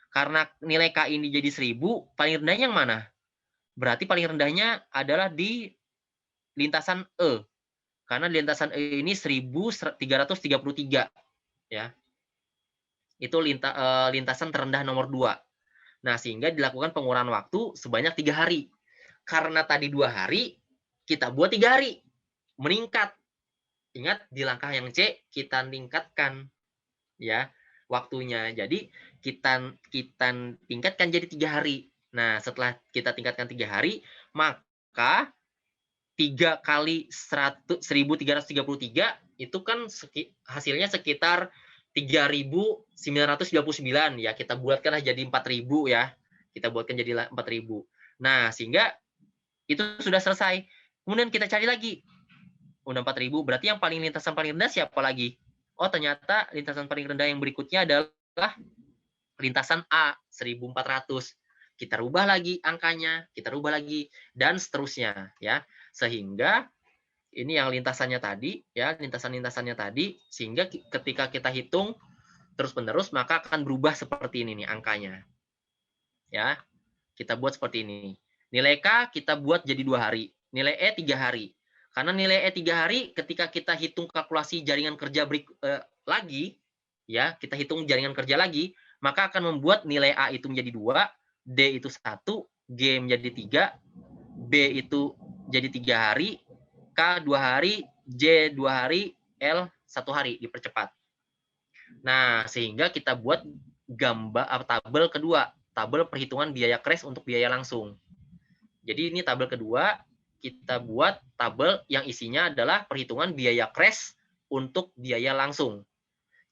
Karena nilai K ini jadi 1000, paling rendahnya yang mana? Berarti paling rendahnya adalah di lintasan E. Karena lintasan E ini 1333 ya. Itu lintasan terendah nomor 2. Nah, sehingga dilakukan pengurangan waktu sebanyak 3 hari. Karena tadi 2 hari, kita buat 3 hari. Meningkat. Ingat, di langkah yang C, kita tingkatkan ya waktunya. Jadi, kita tingkatkan jadi 3 hari. Nah, setelah kita tingkatkan 3 hari, maka 3 kali 1333 itu kan hasilnya sekitar 3.929 ya, kita buatkanlah jadi 4.000 ya. Kita buatkan jadi 4.000. Nah, sehingga itu sudah selesai. Kemudian kita cari lagi. Udah 4.000, berarti yang lintasan paling rendah siapa lagi? Oh, ternyata lintasan paling rendah yang berikutnya adalah lintasan A, 1.400. Kita rubah lagi angkanya, kita rubah lagi, dan seterusnya ya. Sehingga ini yang lintasannya tadi ya, lintasan-lintasannya tadi, sehingga ketika kita hitung terus-menerus maka akan berubah seperti ini nih angkanya. Ya. Kita buat seperti ini. Nilai K kita buat jadi 2 hari, nilai E 3 hari. Karena nilai E 3 hari ketika kita hitung kalkulasi jaringan kerja lagi ya, kita hitung jaringan kerja lagi, maka akan membuat nilai A itu menjadi 2, D itu 1, G menjadi 3, B itu jadi 3 hari, K 2 hari, J 2 hari, L 1 hari, dipercepat. Nah, sehingga kita buat tabel kedua, tabel perhitungan biaya crash untuk biaya langsung. Jadi ini tabel kedua, kita buat tabel yang isinya adalah perhitungan biaya crash untuk biaya langsung.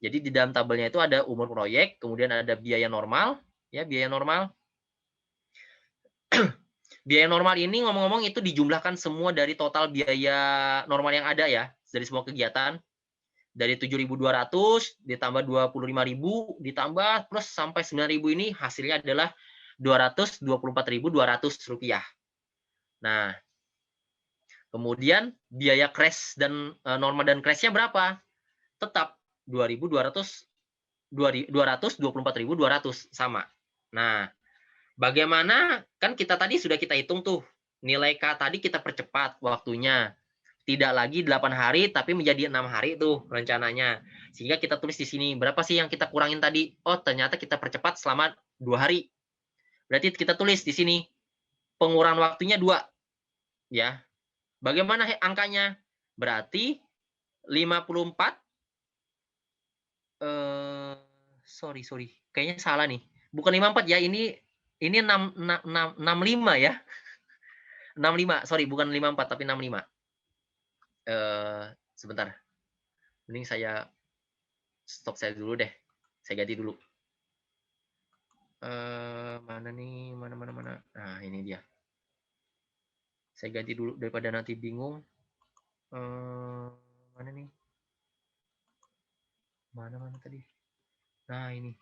Jadi di dalam tabelnya itu ada umur proyek, kemudian ada biaya normal, ya biaya normal. Biaya normal ini ngomong-ngomong itu dijumlahkan semua dari total biaya normal yang ada ya, dari semua kegiatan. Dari 7.200 ditambah 25.000 ditambah plus sampai 9.000 ini hasilnya adalah Rp224.200. Nah, kemudian biaya crash dan normal dan crashnya berapa? Tetap 224.200 sama. Nah, bagaimana, kan kita tadi sudah kita hitung tuh, nilai K tadi kita percepat waktunya. Tidak lagi 8 hari, tapi menjadi 6 hari tuh rencananya. Sehingga kita tulis di sini, berapa sih yang kita kurangin tadi? Oh, ternyata kita percepat selama 2 hari. Berarti kita tulis di sini, pengurangan waktunya 2. Ya. Bagaimana angkanya? Berarti 54 sorry. Kayaknya salah nih. Bukan 54 ya, ini 65 ya. 65, sorry, bukan 54 tapi 65. Sebentar. Mending saya stop saya dulu deh. Saya ganti dulu. Mana nih? Mana. Nah, ini dia. Saya ganti dulu daripada nanti bingung. Mana nih? Mana tadi? Nah, ini.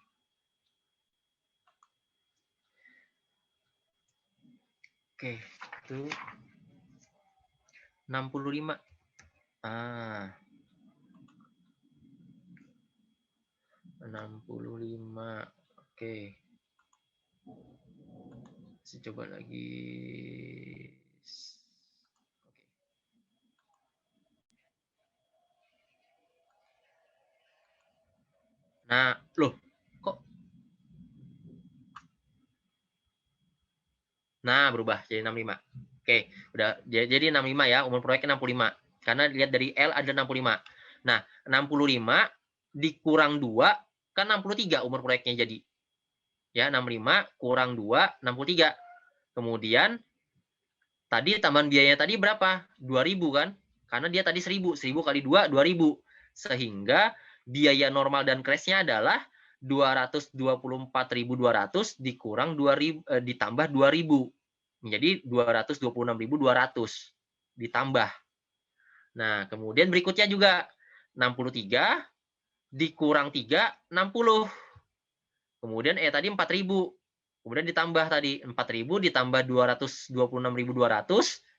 Oke, itu 65. 65. Oke. Saya coba lagi. Nah, loh, kok? Nah, berubah jadi 65. Oke, udah jadi 65 ya, umur proyeknya 65. Karena lihat dari L ada 65. Nah, 65 dikurang 2 kan 63 umur proyeknya jadi. Ya, 65 kurang 2, 63. Kemudian tadi tambahan biayanya tadi berapa? 2.000 kan? Karena dia tadi 1.000. 1.000 kali 2, 2.000. Sehingga biaya normal dan crashnya adalah 224.200 dikurang 2.000 ditambah 2.000. Menjadi 226.200 ditambah. Nah, kemudian berikutnya juga 63 dikurang 3, 60. Kemudian tadi 4.000. Kemudian ditambah tadi 4.000 ditambah 226.200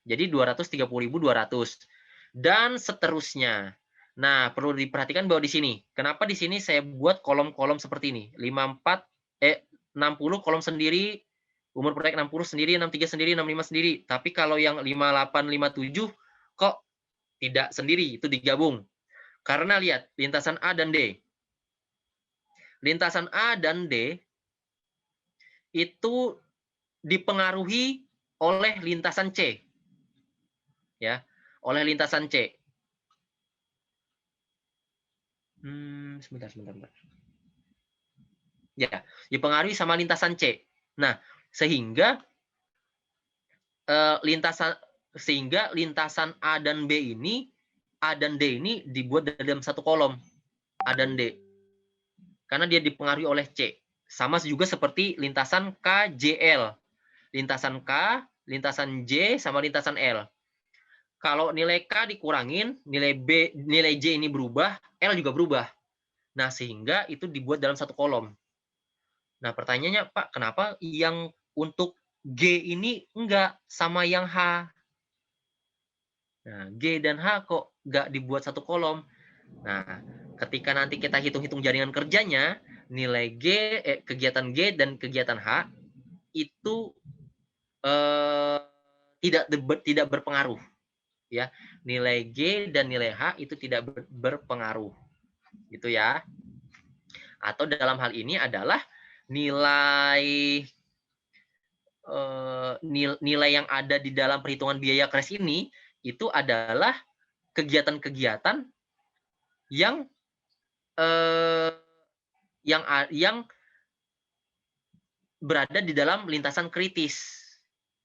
jadi 230.200 dan seterusnya. Nah, perlu diperhatikan bahwa di sini, kenapa di sini saya buat kolom-kolom seperti ini? 60 kolom sendiri, umur proyek 60 sendiri, 63 sendiri, 65 sendiri. Tapi kalau yang 58, 57 kok tidak sendiri, itu digabung. Karena lihat lintasan A dan D. Lintasan A dan D itu dipengaruhi oleh lintasan C. Ya, oleh lintasan C. Sebentar. Ya, dipengaruhi sama lintasan C. Nah, sehingga lintasan A dan B ini, A dan D ini dibuat dalam satu kolom, A dan D. Karena dia dipengaruhi oleh C. Sama juga seperti lintasan KJL. Lintasan K, lintasan J, sama lintasan L. Kalau nilai K dikurangin, nilai J ini berubah, L juga berubah. Nah, sehingga itu dibuat dalam satu kolom. Nah, pertanyaannya, Pak, kenapa yang untuk G ini enggak sama yang H? Nah, G dan H kok enggak dibuat satu kolom? Nah, ketika nanti kita hitung-hitung jaringan kerjanya, nilai G, kegiatan G dan kegiatan H itu tidak berpengaruh. Ya, nilai G dan nilai H itu tidak berpengaruh, gitu ya. Atau dalam hal ini adalah nilai yang ada di dalam perhitungan biaya crash ini itu adalah kegiatan-kegiatan yang berada di dalam lintasan kritis.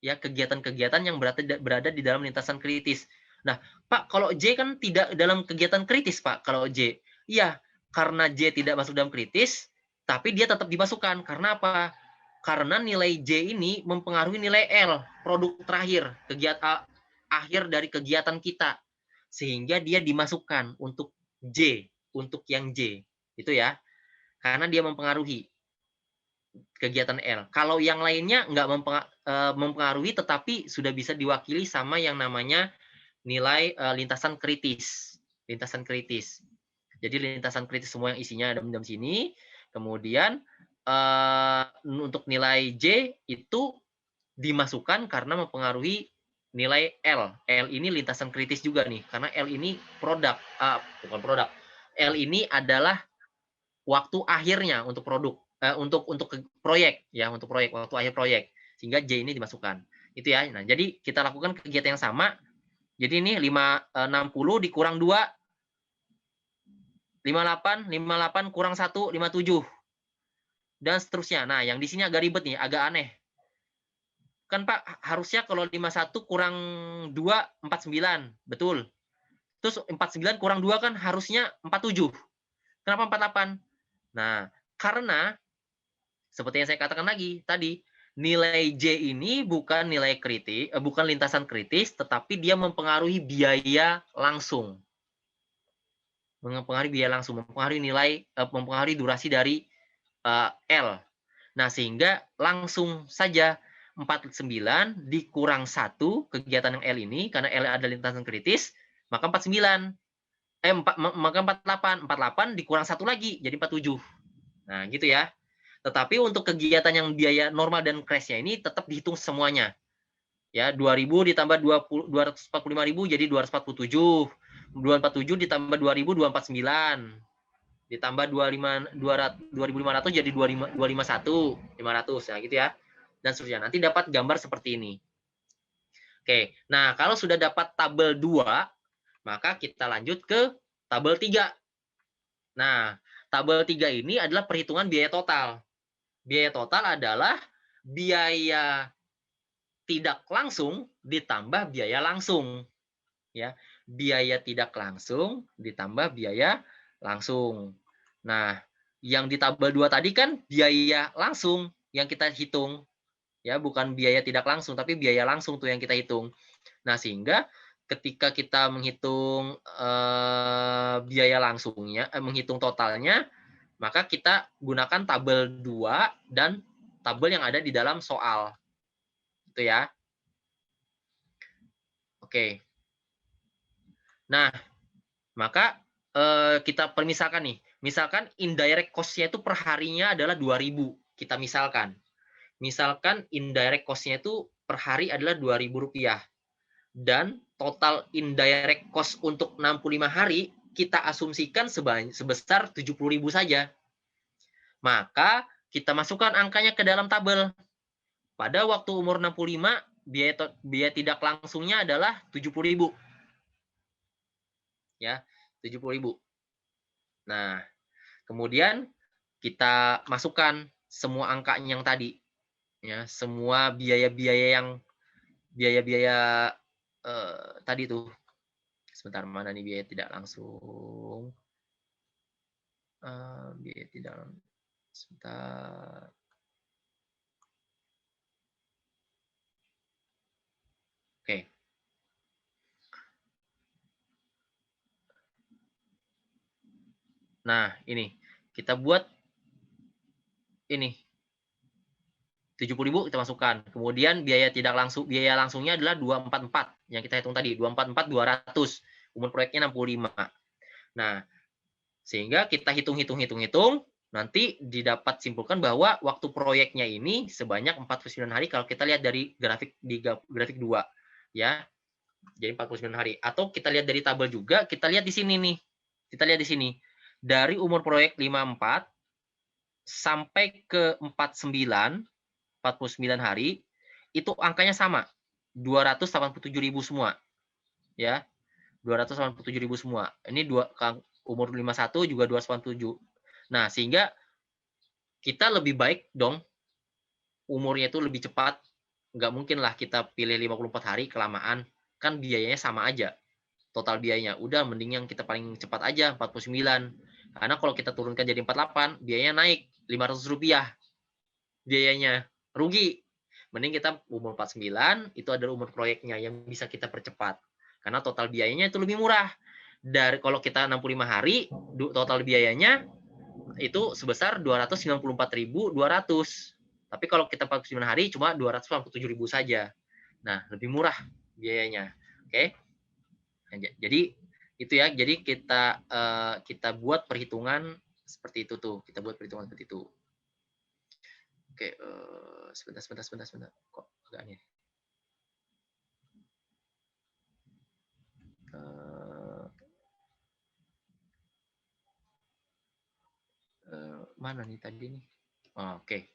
Ya, kegiatan-kegiatan yang berada di dalam lintasan kritis. Nah, Pak, kalau J kan tidak dalam kegiatan kritis, Pak. Kalau J, iya, karena J tidak masuk dalam kritis, tapi dia tetap dimasukkan. Karena apa? Karena nilai J ini mempengaruhi nilai L, produk terakhir, kegiatan akhir dari kegiatan kita. Sehingga dia dimasukkan untuk J, untuk yang J. Itu ya. Karena dia mempengaruhi kegiatan L. Kalau yang lainnya nggak mempengaruhi, tetapi sudah bisa diwakili sama yang namanya nilai lintasan kritis. Lintasan kritis. Jadi lintasan kritis semua yang isinya ada dalam sini. Kemudian untuk nilai J itu dimasukkan karena mempengaruhi nilai L. L ini lintasan kritis juga nih, karena L ini bukan produk. L ini adalah waktu akhirnya untuk produk. Untuk proyek ya, untuk proyek, waktu akhir proyek, sehingga J ini dimasukkan itu ya. Nah, jadi kita lakukan kegiatan yang sama Jadi ini 60 dikurang 2, 58 kurang 1, 57. Dan seterusnya. Nah, yang di sini agak ribet nih, agak aneh. Kan Pak, harusnya kalau 51 kurang 2, 49. Betul. Terus 49 kurang 2 kan harusnya 47. Kenapa 48? Nah, karena seperti yang saya katakan lagi tadi, nilai J ini bukan nilai kritis, bukan lintasan kritis, tetapi dia mempengaruhi biaya langsung. Mempengaruhi biaya langsung, mempengaruhi nilai, mempengaruhi durasi dari L. Nah, sehingga langsung saja 49 dikurang 1 kegiatan yang L ini, karena L ada lintasan kritis, maka 49. Maka 48 dikurang 1 lagi, jadi 47. Nah, gitu ya. Tetapi untuk kegiatan yang biaya normal dan crash-nya ini tetap dihitung semuanya. Ya, 2000 ditambah 245.000 jadi 247. 247 ditambah 2000 249. Ditambah 2.500 jadi 251, 500 ya gitu ya. Dan seterusnya. Nanti dapat gambar seperti ini. Oke. Nah, kalau sudah dapat tabel 2, maka kita lanjut ke tabel 3. Nah, tabel 3 ini adalah perhitungan biaya total. Biaya total adalah biaya tidak langsung ditambah biaya langsung. Ya, biaya tidak langsung ditambah biaya langsung. Nah, yang di tabel 2 tadi kan biaya langsung yang kita hitung. Ya, bukan biaya tidak langsung, tapi biaya langsung tuh yang kita hitung. Nah, sehingga ketika kita menghitung biaya langsungnya, menghitung totalnya, maka kita gunakan tabel 2 dan tabel yang ada di dalam soal. Itu ya. Oke. Nah, maka kita permisalkan nih. Misalkan indirect cost-nya itu per harinya adalah 2.000. Kita misalkan. Misalkan indirect cost-nya itu per hari adalah Rp2.000. Dan total indirect cost untuk 65 hari kita asumsikan sebesar 70.000 saja. Maka kita masukkan angkanya ke dalam tabel. Pada waktu umur 65, biaya tidak langsungnya adalah 70.000. Ya, 70.000. Nah, kemudian kita masukkan semua angkanya yang tadi. Ya, semua biaya-biaya tadi tuh. Sebentar, mana nih biaya tidak langsung? Biaya tidak langsung. Sebentar. Oke. Nah, ini. Kita buat ini. 70.000 kita masukkan. Kemudian biaya langsungnya adalah 244 yang kita hitung tadi, 244 200. Umur proyeknya 65. Nah, sehingga kita hitung, nanti didapat simpulkan bahwa waktu proyeknya ini sebanyak 49 hari kalau kita lihat dari grafik 2 ya. Jadi 49 hari. Atau kita lihat dari tabel juga, kita lihat di sini nih. Kita lihat di sini. Dari umur proyek 54 sampai ke 49 hari, itu angkanya sama. 287.000 semua. Ya. 287.000 semua. Ini umur 51 juga 287. Nah, sehingga kita lebih baik dong umurnya itu lebih cepat. Nggak mungkin lah kita pilih 54 hari kelamaan. Kan biayanya sama aja. Total biayanya. Udah, mending yang kita paling cepat aja, 49. Karena kalau kita turunkan jadi 48, biayanya naik. Rp500 biayanya. Rugi. Mending kita umur 49, itu adalah umur proyeknya yang bisa kita percepat. Karena total biayanya itu lebih murah. Dari kalau kita 65 hari, total biayanya itu sebesar 294.200. Tapi kalau kita 49 hari cuma 287.000 saja. Nah, lebih murah biayanya. Oke. Jadi itu ya. Jadi kita buat perhitungan seperti itu tuh. Kita buat perhitungan seperti itu. Oke, sebentar. Kok agak aneh. Mana nih tadi nih? Oke.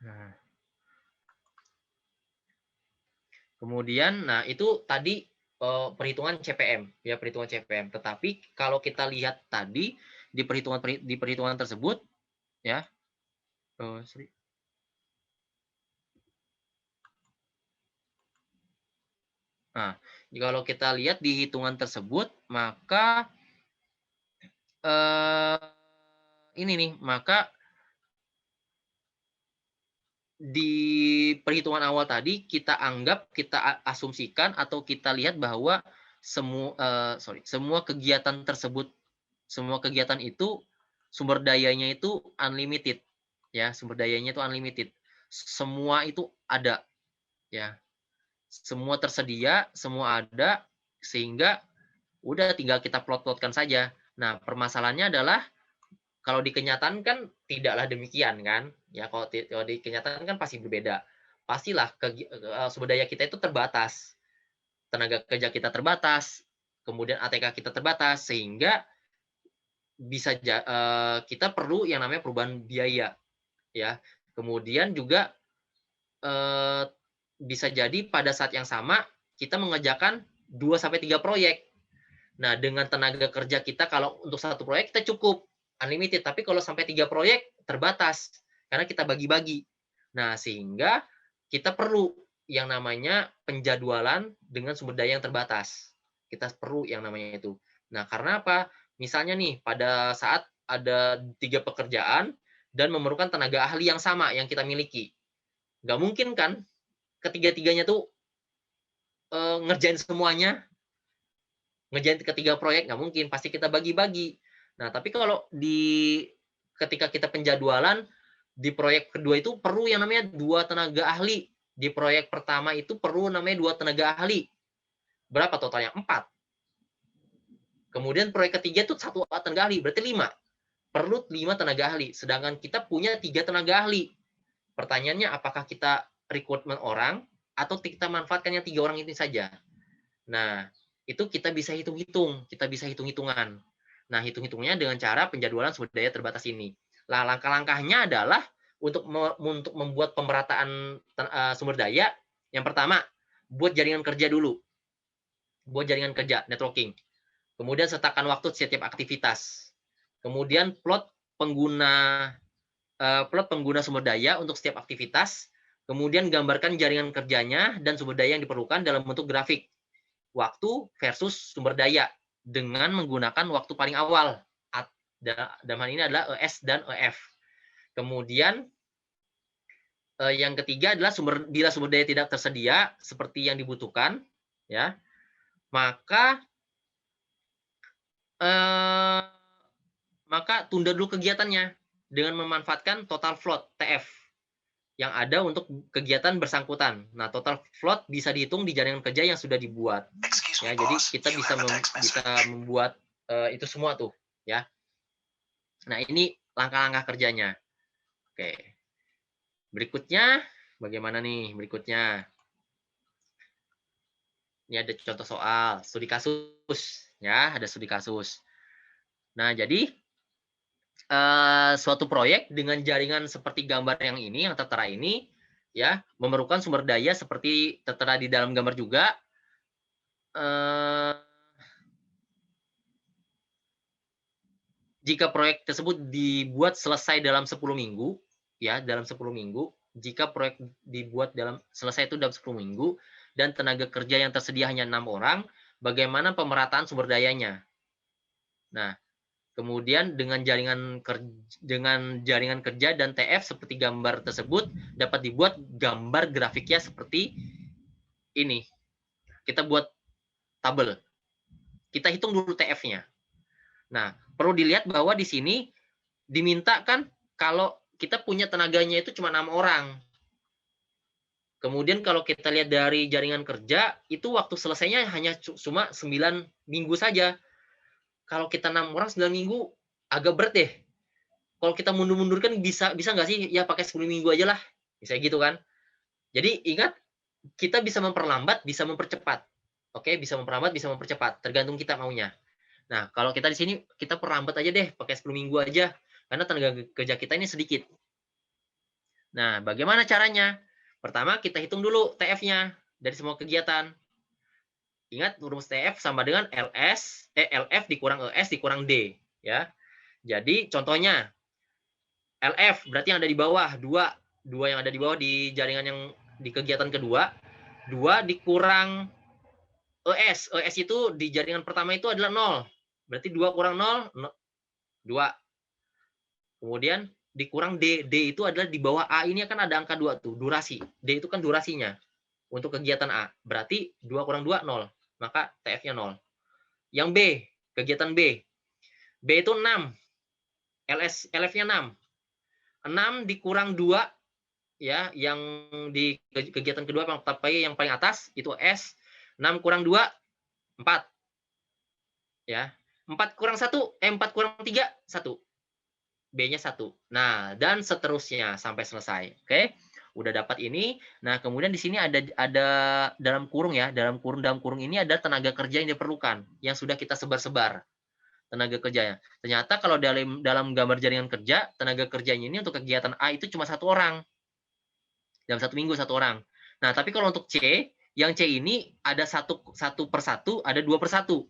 Nah, kemudian, nah itu tadi perhitungan CPM, ya perhitungan CPM. Tetapi kalau kita lihat tadi di perhitungan tersebut, ya, sorry. Nah, kalau kita lihat di hitungan tersebut, maka ini nih, maka di perhitungan awal tadi kita anggap, kita asumsikan atau kita lihat bahwa semua kegiatan tersebut, semua kegiatan itu sumber dayanya itu unlimited, ya, sumber dayanya itu unlimited, semua itu ada, ya, semua tersedia, semua ada, sehingga udah tinggal kita plot-plotkan saja. Nah, permasalahannya adalah kalau di kenyataan kan tidaklah demikian kan, ya, kalau di kenyataan kan pasti berbeda, pastilah sumber daya kita itu terbatas, tenaga kerja kita terbatas, kemudian ATK kita terbatas, sehingga bisa kita perlu yang namanya perubahan biaya, ya. Kemudian juga bisa jadi pada saat yang sama kita mengerjakan 2-3 proyek. Nah, dengan tenaga kerja kita kalau untuk satu proyek kita cukup unlimited, tapi kalau sampai 3 proyek terbatas karena kita bagi-bagi. Nah, sehingga kita perlu yang namanya penjadwalan dengan sumber daya yang terbatas. Kita perlu yang namanya itu. Nah, karena apa? Misalnya nih, pada saat ada 3 pekerjaan dan memerlukan tenaga ahli yang sama yang kita miliki. Nggak mungkin kan ketiga-tiganya tuh ngerjain semuanya, ngerjain ketiga proyek, nggak mungkin, pasti kita bagi-bagi. Nah, tapi kalau ketika kita penjadwalan, di proyek kedua itu perlu yang namanya 2 tenaga ahli. Di proyek pertama itu perlu namanya 2 tenaga ahli. Berapa totalnya? 4. Kemudian proyek ketiga itu 1 tenaga ahli, berarti 5. Perlu 5 tenaga ahli. Sedangkan kita punya 3 tenaga ahli. Pertanyaannya, apakah kita rekrutmen orang, atau kita manfaatkan yang 3 orang ini saja? Nah, itu kita bisa hitung-hitung, kita bisa hitung-hitungan. Nah, hitung-hitungnya dengan cara penjadwalan sumber daya terbatas ini. Nah, langkah-langkahnya adalah untuk membuat pemerataan sumber daya. Yang pertama, buat jaringan kerja dulu. Buat jaringan kerja, networking. Kemudian sertakan waktu setiap aktivitas. Kemudian plot pengguna sumber daya untuk setiap aktivitas. Kemudian gambarkan jaringan kerjanya dan sumber daya yang diperlukan dalam bentuk grafik. Waktu versus sumber daya dengan menggunakan waktu paling awal. Dalam hal ini adalah ES dan EF. Kemudian yang ketiga adalah bila sumber daya tidak tersedia seperti yang dibutuhkan, ya, maka tunda dulu kegiatannya dengan memanfaatkan total float TF yang ada untuk kegiatan bersangkutan. Nah, total float bisa dihitung di jaringan kerja yang sudah dibuat. Ya, jadi kita bisa membuat itu semua tuh, ya. Nah, ini langkah-langkah kerjanya. Oke. Berikutnya, bagaimana nih berikutnya? Ini ada contoh soal, studi kasus, ya, ada studi kasus. Nah, jadi suatu proyek dengan jaringan seperti gambar yang ini, yang tertera ini, ya, memerlukan sumber daya seperti tertera di dalam gambar juga. Jika proyek tersebut dibuat selesai dalam 10 minggu, ya, dalam 10 minggu, jika proyek dibuat selesai itu dalam 10 minggu, dan tenaga kerja yang tersedia hanya 6 orang, bagaimana pemerataan sumber dayanya? Nah, kemudian dengan jaringan kerja dan TF seperti gambar tersebut dapat dibuat gambar grafiknya seperti ini. Kita buat tabel. Kita hitung dulu TF-nya. Nah, perlu dilihat bahwa di sini diminta kan kalau kita punya tenaganya itu cuma 6 orang. Kemudian kalau kita lihat dari jaringan kerja, itu waktu selesainya hanya cuma 9 minggu saja. Kalau kita 6 orang 9 minggu, agak berat deh. Kalau kita mundur-mundurkan bisa nggak sih? Ya pakai 10 minggu aja lah. Misalnya gitu kan. Jadi ingat, kita bisa memperlambat, bisa mempercepat. Oke, bisa memperlambat, bisa mempercepat. Tergantung kita maunya. Nah, kalau kita di sini, kita perlambat aja deh, pakai 10 minggu aja. Karena tenaga kerja kita ini sedikit. Nah, bagaimana caranya? Pertama, kita hitung dulu TF-nya dari semua kegiatan. Ingat, rumus TF sama dengan LF dikurang ES dikurang D. Ya. Jadi, contohnya, LF berarti yang ada di bawah, 2 yang ada di bawah di jaringan yang di kegiatan kedua, 2 dikurang ES. ES itu di jaringan pertama itu adalah 0. Berarti 2 kurang 0, 2. Kemudian dikurang D. D itu adalah di bawah A ini kan ada angka 2 tuh, durasi. D itu kan durasinya untuk kegiatan A. Berarti 2 kurang 2, 0. Maka TF-nya 0. Yang B, kegiatan B. B itu 6. LF-nya 6. 6 dikurang 2, ya, yang di kegiatan kedua yang paling atas, itu S. 6 kurang 2, 4. Ya. 4 kurang 1, 4 kurang 3, 1. B-nya 1. Nah, dan seterusnya sampai selesai. Oke? Udah dapat ini. Nah, kemudian di sini ada dalam kurung ya, dalam kurung ini ada tenaga kerja yang diperlukan yang sudah kita sebar-sebar tenaga kerjanya. Ternyata kalau dalam gambar jaringan kerja, tenaga kerjanya ini untuk kegiatan A itu cuma 1 orang. Dalam 1 minggu 1 orang. Nah, tapi kalau untuk C, yang C ini ada 1 per 1, ada 2 per 1.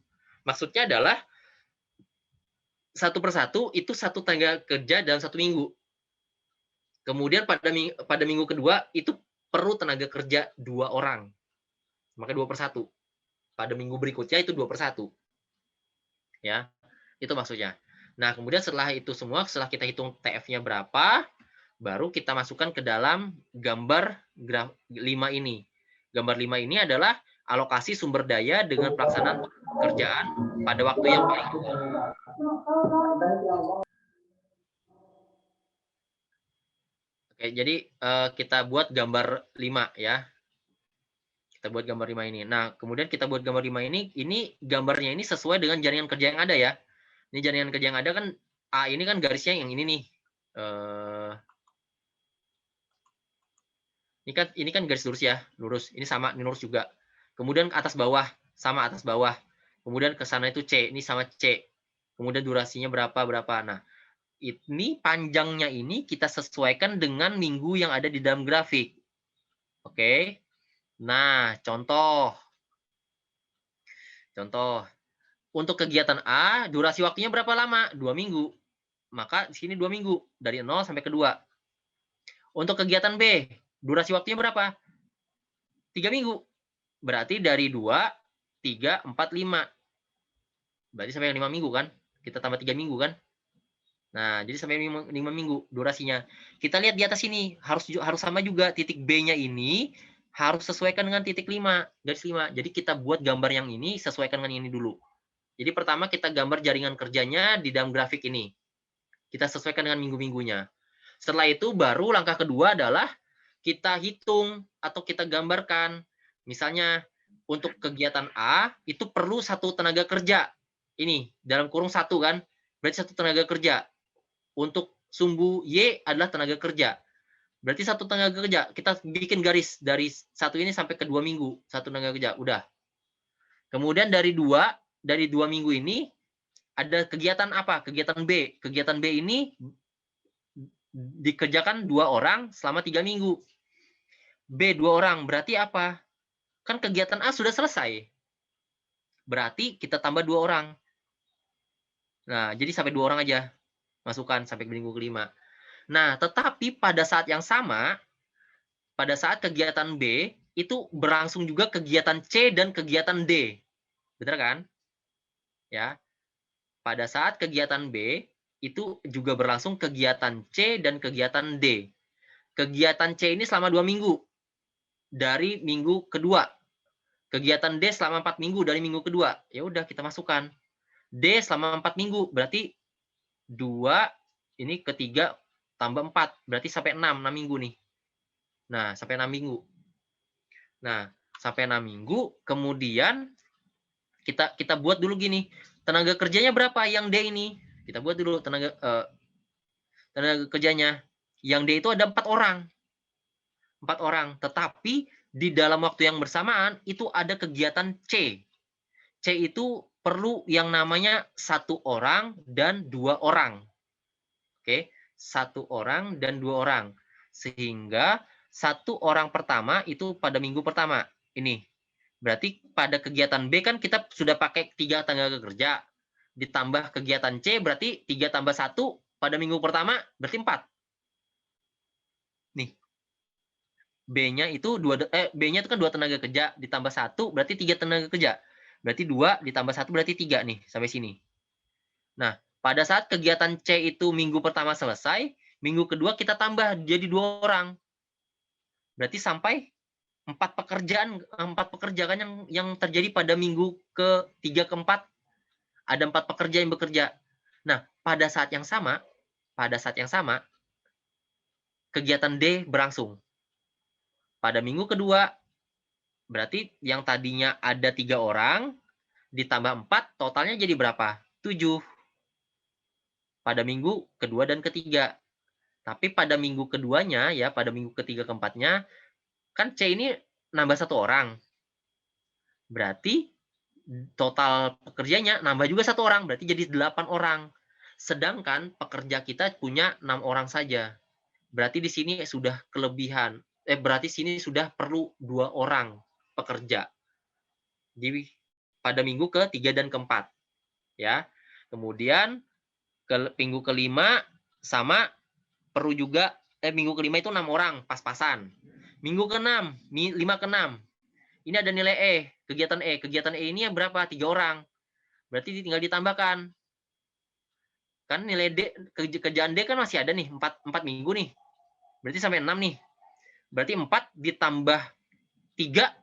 Maksudnya adalah 1 per 1 itu 1 tenaga kerja dalam 1 minggu. Kemudian pada minggu kedua itu perlu tenaga kerja 2 orang. Maka 2 per 1. Pada minggu berikutnya itu 2 per 1. Ya, itu maksudnya. Nah, kemudian setelah itu semua, setelah kita hitung TF-nya berapa, baru kita masukkan ke dalam gambar 5 ini. Gambar 5 ini adalah alokasi sumber daya dengan pelaksanaan pekerjaan pada waktu yang paling lama. Oke, jadi kita buat gambar 5 ya. Kita buat gambar 5 ini. Nah, kemudian kita buat gambar 5 ini gambarnya ini sesuai dengan jaringan kerja yang ada ya. Ini jaringan kerja yang ada kan, A ini kan garisnya yang ini nih. Ini kan garis lurus ya, lurus. Ini sama, ini lurus juga. Kemudian atas bawah, sama atas bawah. Kemudian ke sana itu C, ini sama C. Kemudian durasinya berapa. Nah, ini panjangnya ini kita sesuaikan dengan minggu yang ada di dalam grafik. Oke. Nah, contoh. Untuk kegiatan A, durasi waktunya berapa lama? 2 minggu. Maka di sini 2 minggu. Dari 0 sampai ke 2. Untuk kegiatan B, durasi waktunya berapa? 3 minggu. Berarti dari 2, 3, 4, 5. Berarti sampai 5 minggu kan? Kita tambah 3 minggu kan? Nah, jadi sampai 5 minggu durasinya. Kita lihat di atas ini, harus sama juga. Titik B-nya ini harus sesuaikan dengan titik 5, garis 5. Jadi kita buat gambar yang ini, sesuaikan dengan ini dulu. Jadi pertama kita gambar jaringan kerjanya di dalam grafik ini. Kita sesuaikan dengan minggu-minggunya. Setelah itu baru langkah kedua adalah kita hitung atau kita gambarkan. Misalnya untuk kegiatan A itu perlu 1 tenaga kerja. Ini dalam kurung 1 kan, berarti 1 tenaga kerja. Untuk sumbu Y adalah tenaga kerja. Berarti 1 tenaga kerja. Kita bikin garis dari 1 ini sampai ke 2 minggu. 1 tenaga kerja, udah. Kemudian dari 2 minggu ini ada kegiatan apa? Kegiatan B. Kegiatan B ini dikerjakan 2 orang selama 3 minggu. B 2 orang, berarti apa? Kan kegiatan A sudah selesai. Berarti kita tambah 2 orang. Nah, jadi sampai 2 orang aja. Masukkan sampai minggu kelima. Nah, tetapi pada saat yang sama, pada saat kegiatan B, itu berlangsung juga kegiatan C dan kegiatan D. Benar kan? Ya. Pada saat kegiatan B, itu juga berlangsung kegiatan C dan kegiatan D. Kegiatan C ini selama 2 minggu. Dari minggu kedua. Kegiatan D selama 4 minggu dari minggu kedua. Ya udah kita masukkan. D selama 4 minggu. Berarti 2, ini ketiga tambah 4. Berarti sampai 6 minggu nih. Nah, sampai 6 minggu. Nah, sampai 6 minggu. Kemudian kita buat dulu gini. Tenaga kerjanya berapa yang D ini? Kita buat dulu tenaga kerjanya. Yang D itu ada 4 orang. 4 orang. Tetapi di dalam waktu yang bersamaan itu ada kegiatan C. C itu perlu yang namanya 1 orang dan 2 orang. Oke, 1 orang dan 2 orang. Sehingga satu orang pertama itu pada minggu pertama. Ini. Berarti pada kegiatan B kan kita sudah pakai 3 tenaga kerja. Ditambah kegiatan C berarti 3 tambah 1 pada minggu pertama berarti 4. Nih. B-nya itu B-nya itu kan 2 tenaga kerja ditambah 1 berarti 3 tenaga kerja. Berarti 2 ditambah 1 berarti 3 nih sampai sini. Nah, pada saat kegiatan C itu minggu pertama selesai, minggu kedua kita tambah jadi 2 orang. Berarti sampai 4 pekerjaan yang terjadi pada minggu ke-3 ke-4 ada 4 pekerja yang bekerja. Nah, pada saat yang sama kegiatan D berlangsung. Pada minggu kedua berarti yang tadinya ada 3 orang ditambah 4 totalnya jadi berapa? 7. Pada minggu kedua dan ketiga. Tapi pada minggu keduanya ya, pada minggu ketiga keempatnya kan C ini nambah 1 orang. Berarti total pekerjanya nambah juga 1 orang, berarti jadi 8 orang. Sedangkan pekerja kita punya 6 orang saja. Berarti di sini sudah kelebihan. Berarti sini sudah perlu 2 orang pekerja pada minggu ke-3 dan ke-4. Ya. Kemudian minggu ke-5 sama perlu juga minggu ke-5 itu 6 orang pas-pasan. Minggu ke-6, 5 ke-6. Ini ada nilai E, kegiatan E. Kegiatan E ini yang berapa? 3 orang. Berarti tinggal ditambahkan. Kan nilai D, kerjaan D kan masih ada nih, 4 minggu nih. Berarti sampai 6 nih. Berarti 4 ditambah 3,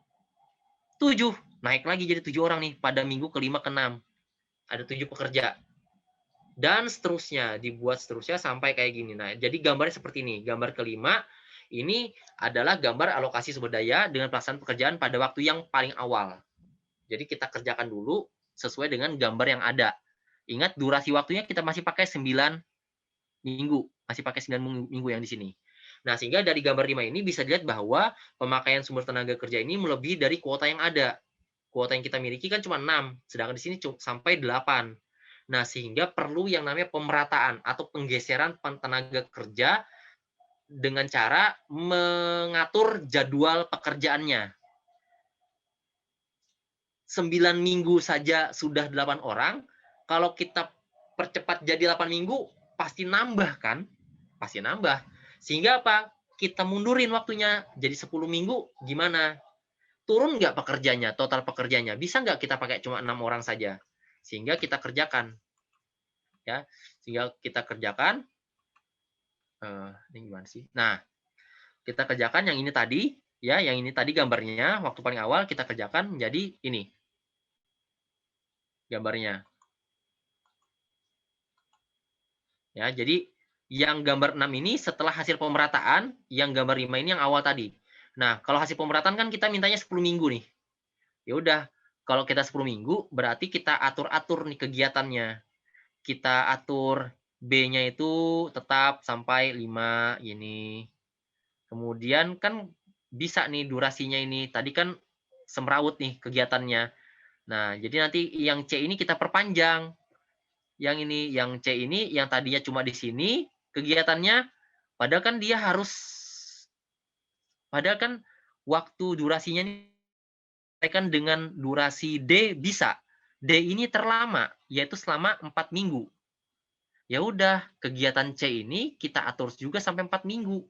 7. Naik lagi jadi 7 orang nih pada minggu ke-5 ke-6. Ada 7 pekerja. Dan seterusnya, dibuat seterusnya sampai kayak gini. Nah, jadi gambarnya seperti ini. Gambar kelima, ini adalah gambar alokasi sumber daya dengan pelaksanaan pekerjaan pada waktu yang paling awal. Jadi kita kerjakan dulu sesuai dengan gambar yang ada. Ingat, durasi waktunya kita masih pakai 9 minggu. Masih pakai 9 minggu yang di sini. Nah, sehingga dari gambar 5 ini bisa dilihat bahwa pemakaian sumber tenaga kerja ini melebihi dari kuota yang ada. Kuota yang kita miliki kan cuma 6, sedangkan di sini sampai 8. Nah, sehingga perlu yang namanya pemerataan atau penggeseran tenaga kerja dengan cara mengatur jadwal pekerjaannya. 9 minggu saja sudah 8 orang, kalau kita percepat jadi 8 minggu, pasti nambah kan? Pasti nambah. Sehingga apa? Kita mundurin waktunya, jadi 10 minggu, gimana? Turun nggak pekerjanya, total pekerjanya? Bisa nggak kita pakai cuma 6 orang saja? Sehingga kita kerjakan. Ya, sehingga kita kerjakan. Ini gimana sih? Nah, kita kerjakan yang ini tadi, ya, yang ini tadi gambarnya, waktu paling awal kita kerjakan menjadi ini. Gambarnya. Ya, jadi yang gambar 6 ini setelah hasil pemerataan, yang gambar 5 ini yang awal tadi. Nah, kalau hasil pemerataan kan kita mintanya 10 minggu nih. Ya udah, kalau kita 10 minggu berarti kita atur-atur nih kegiatannya. Kita atur B-nya itu tetap sampai 5 ini. Kemudian kan bisa nih durasinya ini. Tadi kan semrawut nih kegiatannya. Nah, jadi nanti yang C ini kita perpanjang. Yang ini, yang C ini, yang tadinya cuma di sini kegiatannya, padahal kan dia harus, padahal kan waktu durasinya ini kan dengan durasi D bisa. D ini terlama, yaitu selama 4 minggu. Ya udah, kegiatan C ini kita atur juga sampai 4 minggu.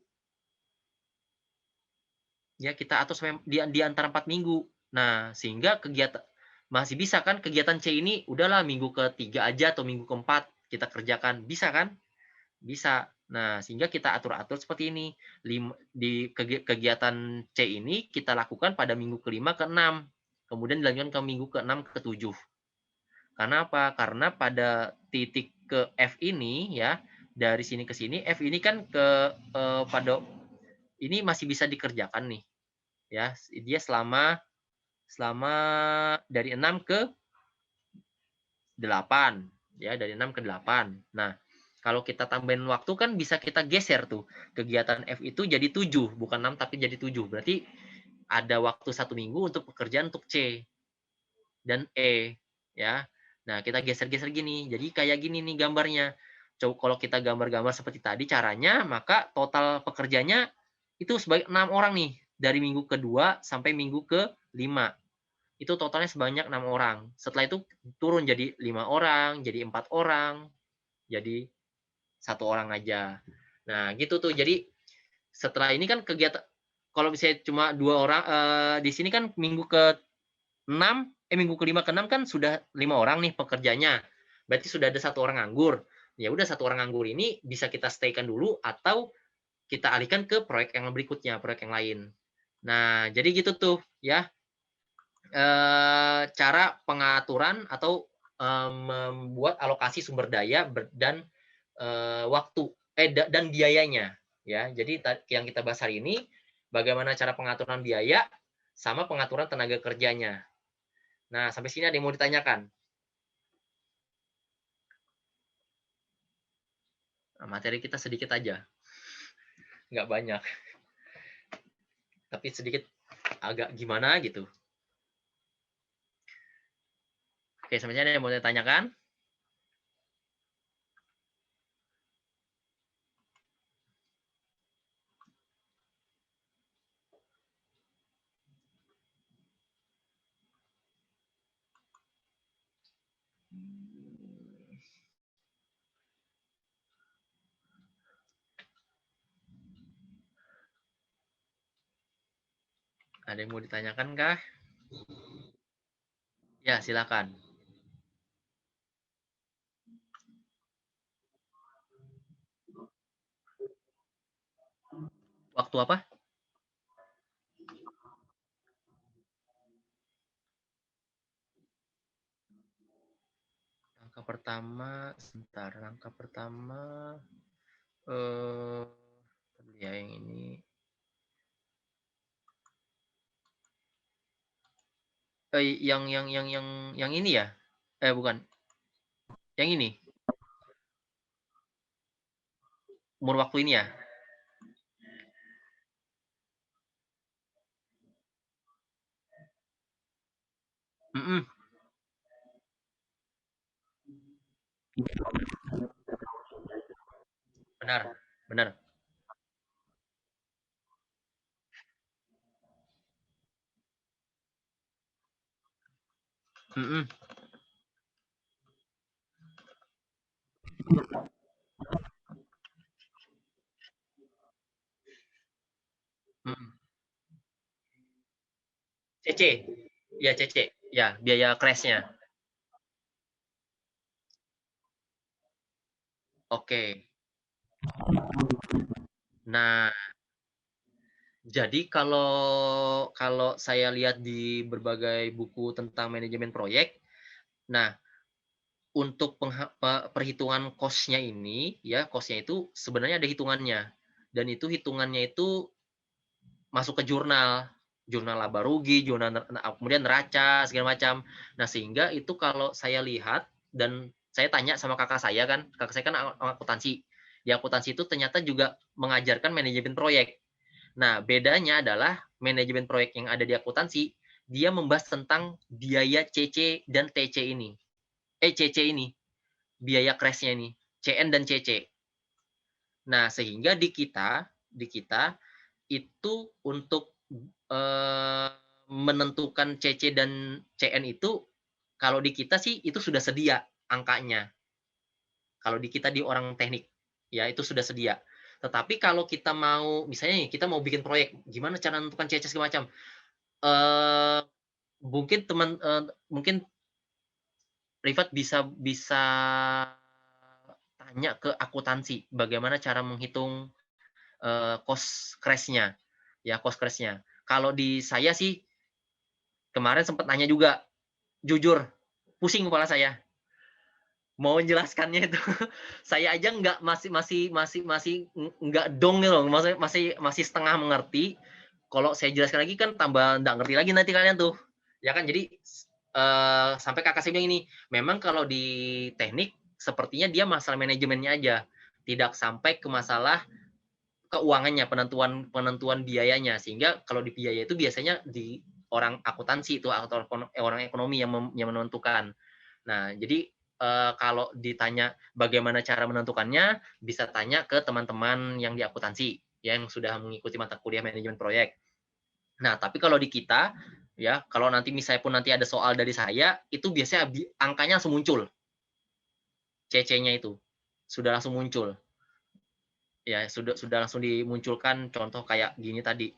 Ya, kita atur sampai di antara 4 minggu. Nah, sehingga kegiatan masih bisa kan kegiatan C ini udahlah minggu ke-3 aja atau minggu ke-4 kita kerjakan. Bisa kan? Bisa. Nah, sehingga kita atur-atur seperti ini. Di kegiatan C ini kita lakukan pada minggu ke-5 ke-6. Kemudian dilanjutkan ke minggu ke-6 ke-7. Karena apa? Karena pada titik ke F ini ya, dari sini ke sini, F ini kan pada ini masih bisa dikerjakan nih. Ya, dia selama dari 6 ke 8, ya, dari 6 ke 8. Nah, kalau kita tambahin waktu kan bisa kita geser tuh. Kegiatan F itu jadi 7, bukan 6 tapi jadi 7. Berarti ada waktu 1 minggu untuk pekerjaan untuk C dan E, ya. Nah, kita geser-geser gini. Jadi kayak gini nih gambarnya. Coba kalau kita gambar-gambar seperti tadi caranya, maka total pekerjanya itu sebanyak 6 orang nih dari minggu kedua sampai minggu ke-5. Itu totalnya sebanyak 6 orang. Setelah itu turun jadi 5 orang, jadi 4 orang, jadi 1 orang aja. Nah, gitu tuh. Jadi setelah ini kan kegiatan kalau misalnya cuma 2 orang di sini kan minggu ke-6 minggu ke-5 ke-6 kan sudah 5 orang nih pekerjanya. Berarti sudah ada 1 orang nganggur. Ya udah 1 orang nganggur ini bisa kita stay-kan dulu atau kita alihkan ke proyek yang berikutnya, proyek yang lain. Nah, jadi gitu tuh ya. Cara pengaturan atau membuat alokasi sumber daya dan waktu dan biayanya ya. Jadi yang kita bahas hari ini bagaimana cara pengaturan biaya sama pengaturan tenaga kerjanya. Nah, sampai sini ada yang mau ditanyakan? Nah, materi kita sedikit aja, nggak banyak, tapi sedikit agak gimana gitu. Oke, sampai sini ada yang mau ditanyakan? Ada yang mau ditanyakan kah? Ya, silakan. Waktu apa? Langkah pertama, sebentar. Langkah pertama, ya yang ini. Yang ini ya? Bukan. Yang ini. Umur waktu ini ya? Mm-mm, benar, benar. Mm-mm, mm-mm. CC, ya CC, ya biaya crashnya. Oke. Nah, jadi kalau kalau saya lihat di berbagai buku tentang manajemen proyek, nah untuk perhitungan cost-nya ini, ya cost-nya itu sebenarnya ada hitungannya, dan itu hitungannya itu masuk ke jurnal, jurnal laba rugi, jurnal kemudian neraca segala macam. Nah sehingga itu kalau saya lihat dan saya tanya sama kakak saya kan akuntansi. Di akuntansi itu ternyata juga mengajarkan manajemen proyek. Nah bedanya adalah manajemen proyek yang ada di akuntansi dia membahas tentang biaya CC dan TC ini. CC ini, biaya crashnya ini, CN dan CC. Nah, sehingga di kita itu untuk menentukan CC dan CN itu kalau di kita sih itu sudah sedia angkanya. Kalau di kita di orang teknik ya itu sudah sedia. Tetapi kalau kita mau misalnya kita mau bikin proyek, gimana cara menentukan CC segala macam? Eh, mungkin Rifat bisa bisa tanya ke akuntansi bagaimana cara menghitung cost crash-nya. Ya, cost crash-nya. Kalau di saya sih kemarin sempat nanya juga, jujur pusing kepala saya mau menjelaskannya itu. Saya aja nggak masih nggak dong gitu loh, masih setengah mengerti. Kalau saya jelaskan lagi kan tambah nggak ngerti lagi nanti kalian tuh, ya kan. Jadi sampai kakak saya bilang ini, memang kalau di teknik sepertinya dia masalah manajemennya aja, tidak sampai ke masalah keuangannya, penentuan penentuan biayanya. Sehingga kalau di biaya itu biasanya di orang akuntansi itu atau orang ekonomi yang menentukan. Nah, jadi kalau ditanya bagaimana cara menentukannya, bisa tanya ke teman-teman yang di akuntansi. yang sudah mengikuti mata kuliah manajemen proyek. Nah, tapi kalau di kita ya, kalau nanti misalnya pun nanti ada soal dari saya, itu biasanya angkanya langsung muncul. CC-nya itu sudah langsung muncul. Ya, sudah langsung dimunculkan contoh kayak gini tadi.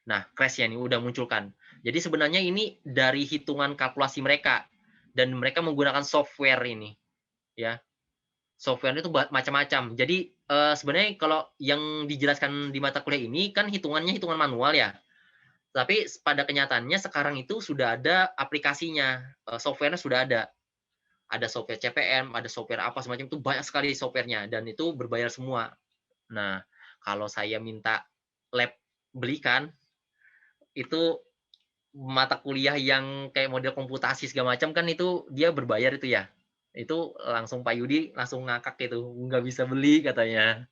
Nah, crash-nya ini udah munculkan. Jadi sebenarnya ini dari hitungan kalkulasi mereka dan mereka menggunakan software ini, ya. Software itu macam-macam. Jadi sebenarnya kalau yang dijelaskan di mata kuliah ini kan hitungannya hitungan manual ya. Tapi pada kenyataannya sekarang itu sudah ada aplikasinya, software-nya sudah ada. Ada software CPM, ada software apa semacam itu banyak sekali software-nya dan itu berbayar semua. Nah, kalau saya minta lab belikan itu mata kuliah yang kayak model komputasi segala macam kan itu dia berbayar itu ya. Itu langsung Pak Yudi langsung ngakak itu, nggak bisa beli katanya.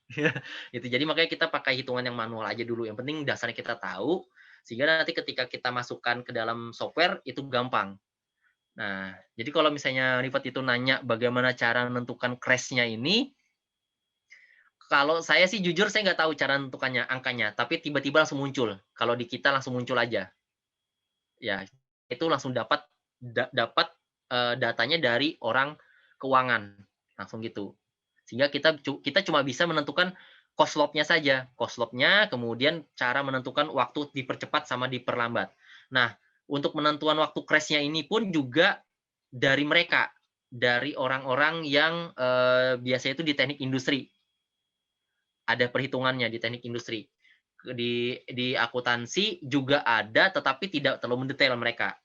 Itu jadi makanya kita pakai hitungan yang manual aja dulu. Yang penting dasarnya kita tahu sehingga nanti ketika kita masukkan ke dalam software itu gampang. Nah, jadi kalau misalnya Rifat itu nanya bagaimana cara menentukan crash-nya ini, kalau saya sih jujur saya nggak tahu cara menentukannya angkanya, tapi tiba-tiba langsung muncul. Kalau di kita langsung muncul aja. Ya, itu langsung dapat datanya dari orang keuangan langsung gitu. Sehingga kita cuma bisa menentukan cost load-nya saja. Cost load-nya, kemudian cara menentukan waktu dipercepat sama diperlambat. Nah, untuk menentukan waktu crash-nya ini pun juga dari mereka, dari orang-orang yang biasanya itu di teknik industri. Ada perhitungannya di teknik industri. Di akuntansi juga ada, tetapi tidak terlalu mendetail mereka.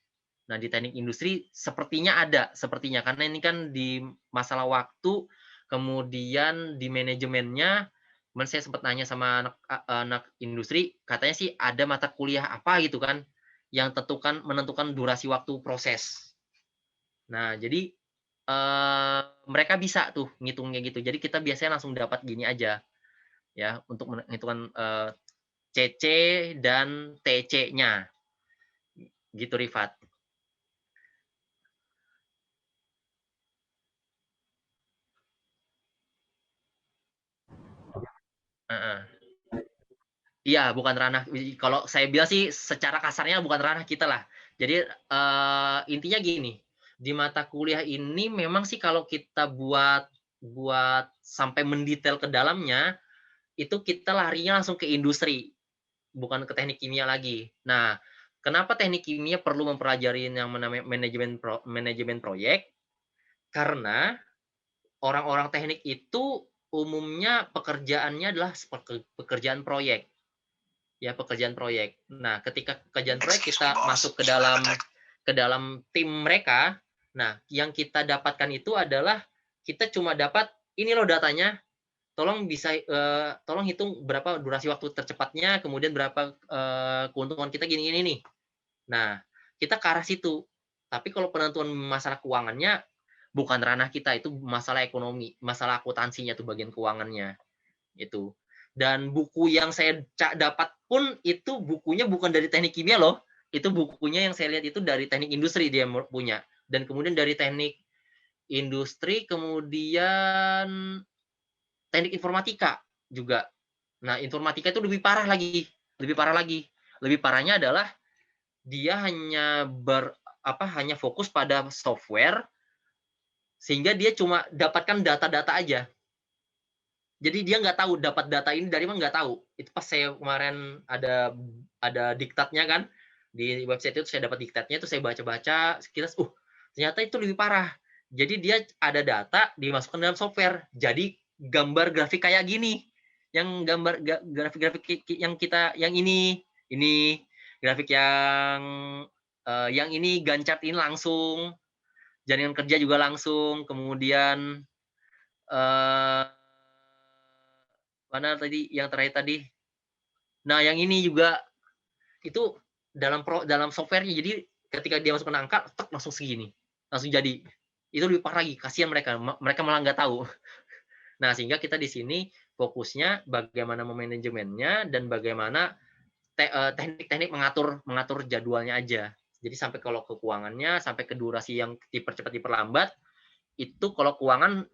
Nah, di teknik industri sepertinya ada, sepertinya karena ini kan di masalah waktu, kemudian di manajemennya, kemarin saya sempat nanya sama anak industri, katanya sih ada mata kuliah apa gitu kan, yang menentukan durasi waktu proses. Nah, jadi mereka bisa tuh ngitungnya gitu. Jadi kita biasanya langsung dapat gini aja, ya, untuk menentukan CC dan TC-nya, gitu Rifat. Iya, bukan ranah. Kalau saya bilang sih, secara kasarnya bukan ranah kita lah. Jadi intinya gini, di mata kuliah ini memang sih kalau kita buat sampai mendetail ke dalamnya, itu kita larinya langsung ke industri, bukan ke teknik kimia lagi. Nah, kenapa teknik kimia perlu mempelajari yang namanya manajemen proyek? Karena orang-orang teknik itu umumnya pekerjaannya adalah pekerjaan proyek. Ya, pekerjaan proyek. Nah, ketika pekerjaan proyek kita masuk ke dalam tim mereka, nah yang kita dapatkan itu adalah kita cuma dapat ini loh datanya, tolong hitung berapa durasi waktu tercepatnya, kemudian berapa keuntungan kita gini-gini nih. Nah, kita ke arah situ. Tapi kalau penentuan masalah keuangannya bukan ranah kita, itu masalah ekonomi, masalah akuntansinya tuh bagian keuangannya itu. Dan buku yang saya dapat pun itu bukunya bukan dari teknik kimia loh. Itu bukunya yang saya lihat itu dari teknik industri dia punya. Dan kemudian dari teknik industri, kemudian teknik informatika juga. Nah, informatika itu lebih parah lagi. Lebih parah lagi. Lebih parahnya adalah dia hanya fokus pada software sehingga dia cuma dapatkan data-data aja. Jadi dia nggak tahu dapat data ini dari mana, nggak tahu. Itu pas saya kemarin ada diktatnya kan di website itu, saya dapat diktatnya itu, saya baca-baca sekilas, ternyata itu lebih parah. Jadi dia ada data dimasukkan dalam software. Jadi gambar grafik kayak gini, yang gambar grafik-grafik yang ini grafik yang ini Gantt ini langsung, jaringan kerja juga langsung, kemudian mana tadi yang terakhir tadi. Nah, yang ini juga itu dalam softwarenya. Jadi ketika dia masukkan angka, langsung segini, langsung jadi. Itu lebih parah lagi, kasihan mereka malah nggak tahu. Nah, sehingga kita di sini fokusnya bagaimana memanajemennya dan bagaimana teknik-teknik mengatur jadwalnya aja. Jadi sampai kalau ke keuangannya, sampai ke durasi yang dipercepat diperlambat, itu kalau keuangan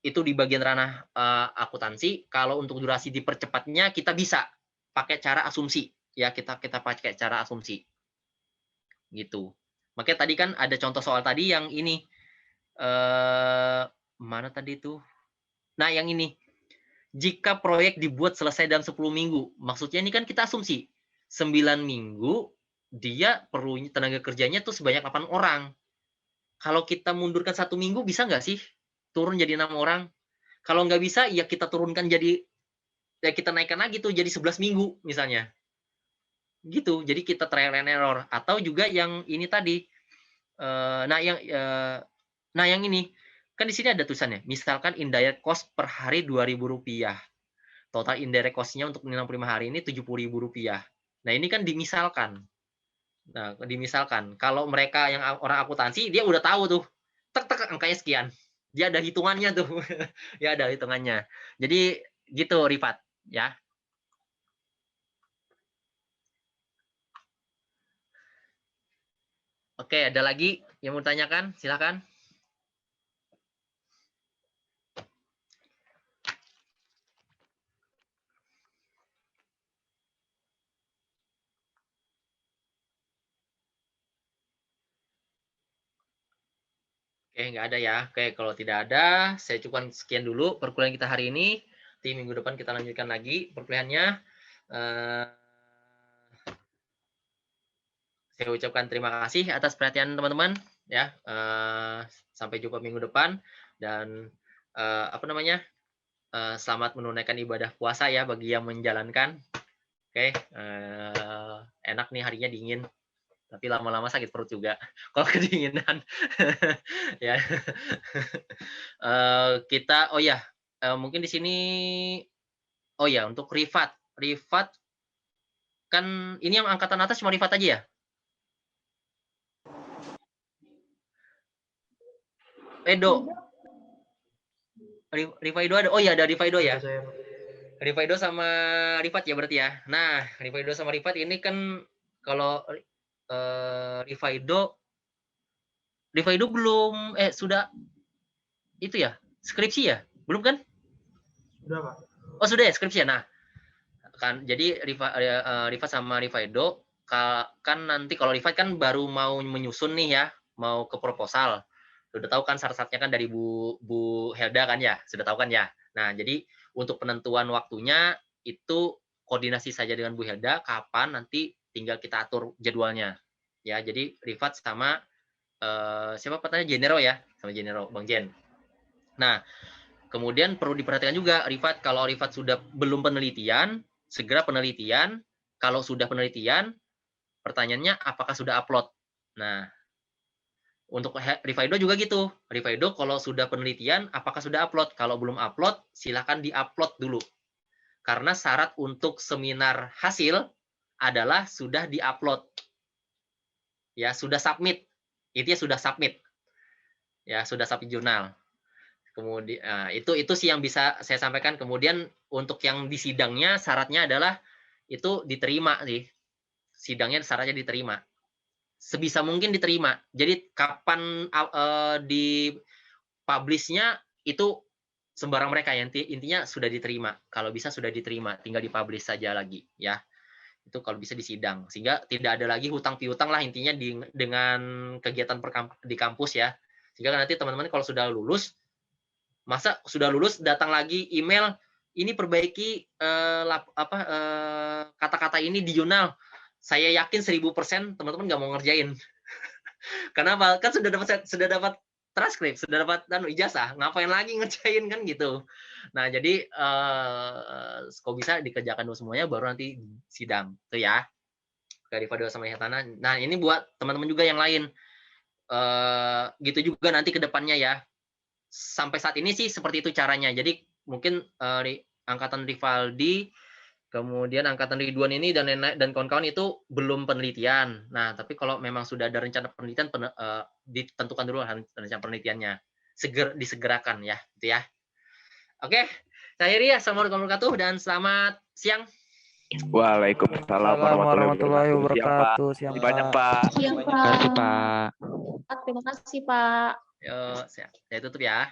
itu di bagian ranah akuntansi. Kalau untuk durasi dipercepatnya kita bisa pakai cara asumsi, ya kita pakai cara asumsi, gitu. Makanya tadi kan ada contoh soal tadi yang ini mana tadi tuh? Nah yang ini, jika proyek dibuat selesai dalam 10 minggu, maksudnya ini kan kita asumsi 9 minggu dia perlu tenaga kerjanya tuh sebanyak 8 orang. Kalau kita mundurkan 1 minggu bisa nggak sih turun jadi 6 orang? Kalau nggak bisa, ya kita turunkan jadi, ya kita naikkan lagi tuh jadi 11 minggu misalnya. Gitu, jadi kita trial and error. Atau juga yang ini tadi, nah yang ini, kan di sini ada tulisannya, misalkan indirect cost per hari Rp2.000. Total indirect cost-nya untuk 65 hari ini Rp70.000. Nah ini kan dimisalkan. Nah, dimisalkan kalau mereka yang orang akuntansi dia udah tahu tuh, tek angkanya sekian, dia ada hitungannya tuh. Ya ada hitungannya. Jadi gitu Rifat ya. Oke, ada lagi yang mau tanyakan? Silakan. Oke, nggak ada ya. Oke, kalau tidak ada, saya cukupkan sekian dulu perkuliahan kita hari ini. Di minggu depan kita lanjutkan lagi perkuliahannya. Saya ucapkan terima kasih atas perhatian teman-teman. Ya, sampai jumpa minggu depan dan selamat menunaikan ibadah puasa ya bagi yang menjalankan. Oke, enak nih harinya dingin. Tapi lama-lama sakit perut juga kalau kedinginan. Ya. Kita mungkin di sini untuk Rifat kan ini yang angkatan atas cuma Rifat aja ya? Edo. Rifaido ada. Oh iya ada Rifaido ya. Rifaido sama Rifat ya berarti ya. Nah, Rifaido sama Rifat ini kan kalau Rifaido belum sudah itu ya skripsi ya belum kan? Sudah Pak. Oh sudah ya skripsi ya. Nah kan jadi Rifat sama Rifaido kan nanti kalau Rifat kan baru mau menyusun nih ya, mau ke proposal. Sudah tahu kan syarat-syaratnya kan dari Bu Helda kan ya, sudah tahu kan ya. Nah jadi untuk penentuan waktunya itu koordinasi saja dengan Bu Helda kapan nanti tinggal kita atur jadwalnya ya. Jadi Rifat sama siapa katanya Genero ya, sama Genero Bang Jen. Nah kemudian perlu diperhatikan juga Rifat, kalau Rifat sudah belum penelitian, segera penelitian. Kalau sudah penelitian, pertanyaannya apakah sudah upload. Nah untuk Rifaido juga gitu. Rifaido kalau sudah penelitian, apakah sudah upload? Kalau belum upload, silakan di-upload dulu. Karena syarat untuk seminar hasil adalah sudah di-upload. Ya, sudah submit. Itu ya sudah submit. Ya, sudah submit jurnal. Kemudian itu sih yang bisa saya sampaikan. Kemudian untuk yang di sidangnya syaratnya adalah itu diterima sih. Sidangnya syaratnya diterima. Sebisa mungkin diterima. Jadi kapan di publish-nya itu sembarang mereka ya. Intinya sudah diterima. Kalau bisa sudah diterima, tinggal dipublish saja lagi ya. Itu kalau bisa di sidang. Sehingga tidak ada lagi hutang piutang lah intinya dengan kegiatan di kampus ya. Sehingga nanti teman-teman kalau sudah lulus, masa sudah lulus datang lagi email ini perbaiki kata-kata ini di jurnal. Saya yakin 1000% teman-teman nggak mau ngerjain. Kenapa? Kan sudah dapat transkrip, sudah dapat ijazah, ngapain lagi ngerjain kan gitu. Nah jadi kok bisa dikerjakan dulu semuanya baru nanti sidang tuh ya. Dari Fadil sama Hetana. Nah ini buat teman-teman juga yang lain. Gitu juga nanti ke depannya ya. Sampai saat ini sih seperti itu caranya. Jadi mungkin angkatan Rivaldi, kemudian angkatan Ridwan ini dan kawan-kawan itu belum penelitian. Nah, tapi kalau memang sudah ada rencana penelitian, ditentukan dulu rencana penelitiannya. Disegerakan ya, gitu ya. Oke, saya akhiri ya. Assalamualaikum warahmatullahi wabarakatuh dan selamat siang. Waalaikumsalam warahmatullahi wabarakatuh. Siang, Terima banyak Pak. Siang, Terima kasih, Pak. Pak. Terima kasih, Pak. Saya tutup ya.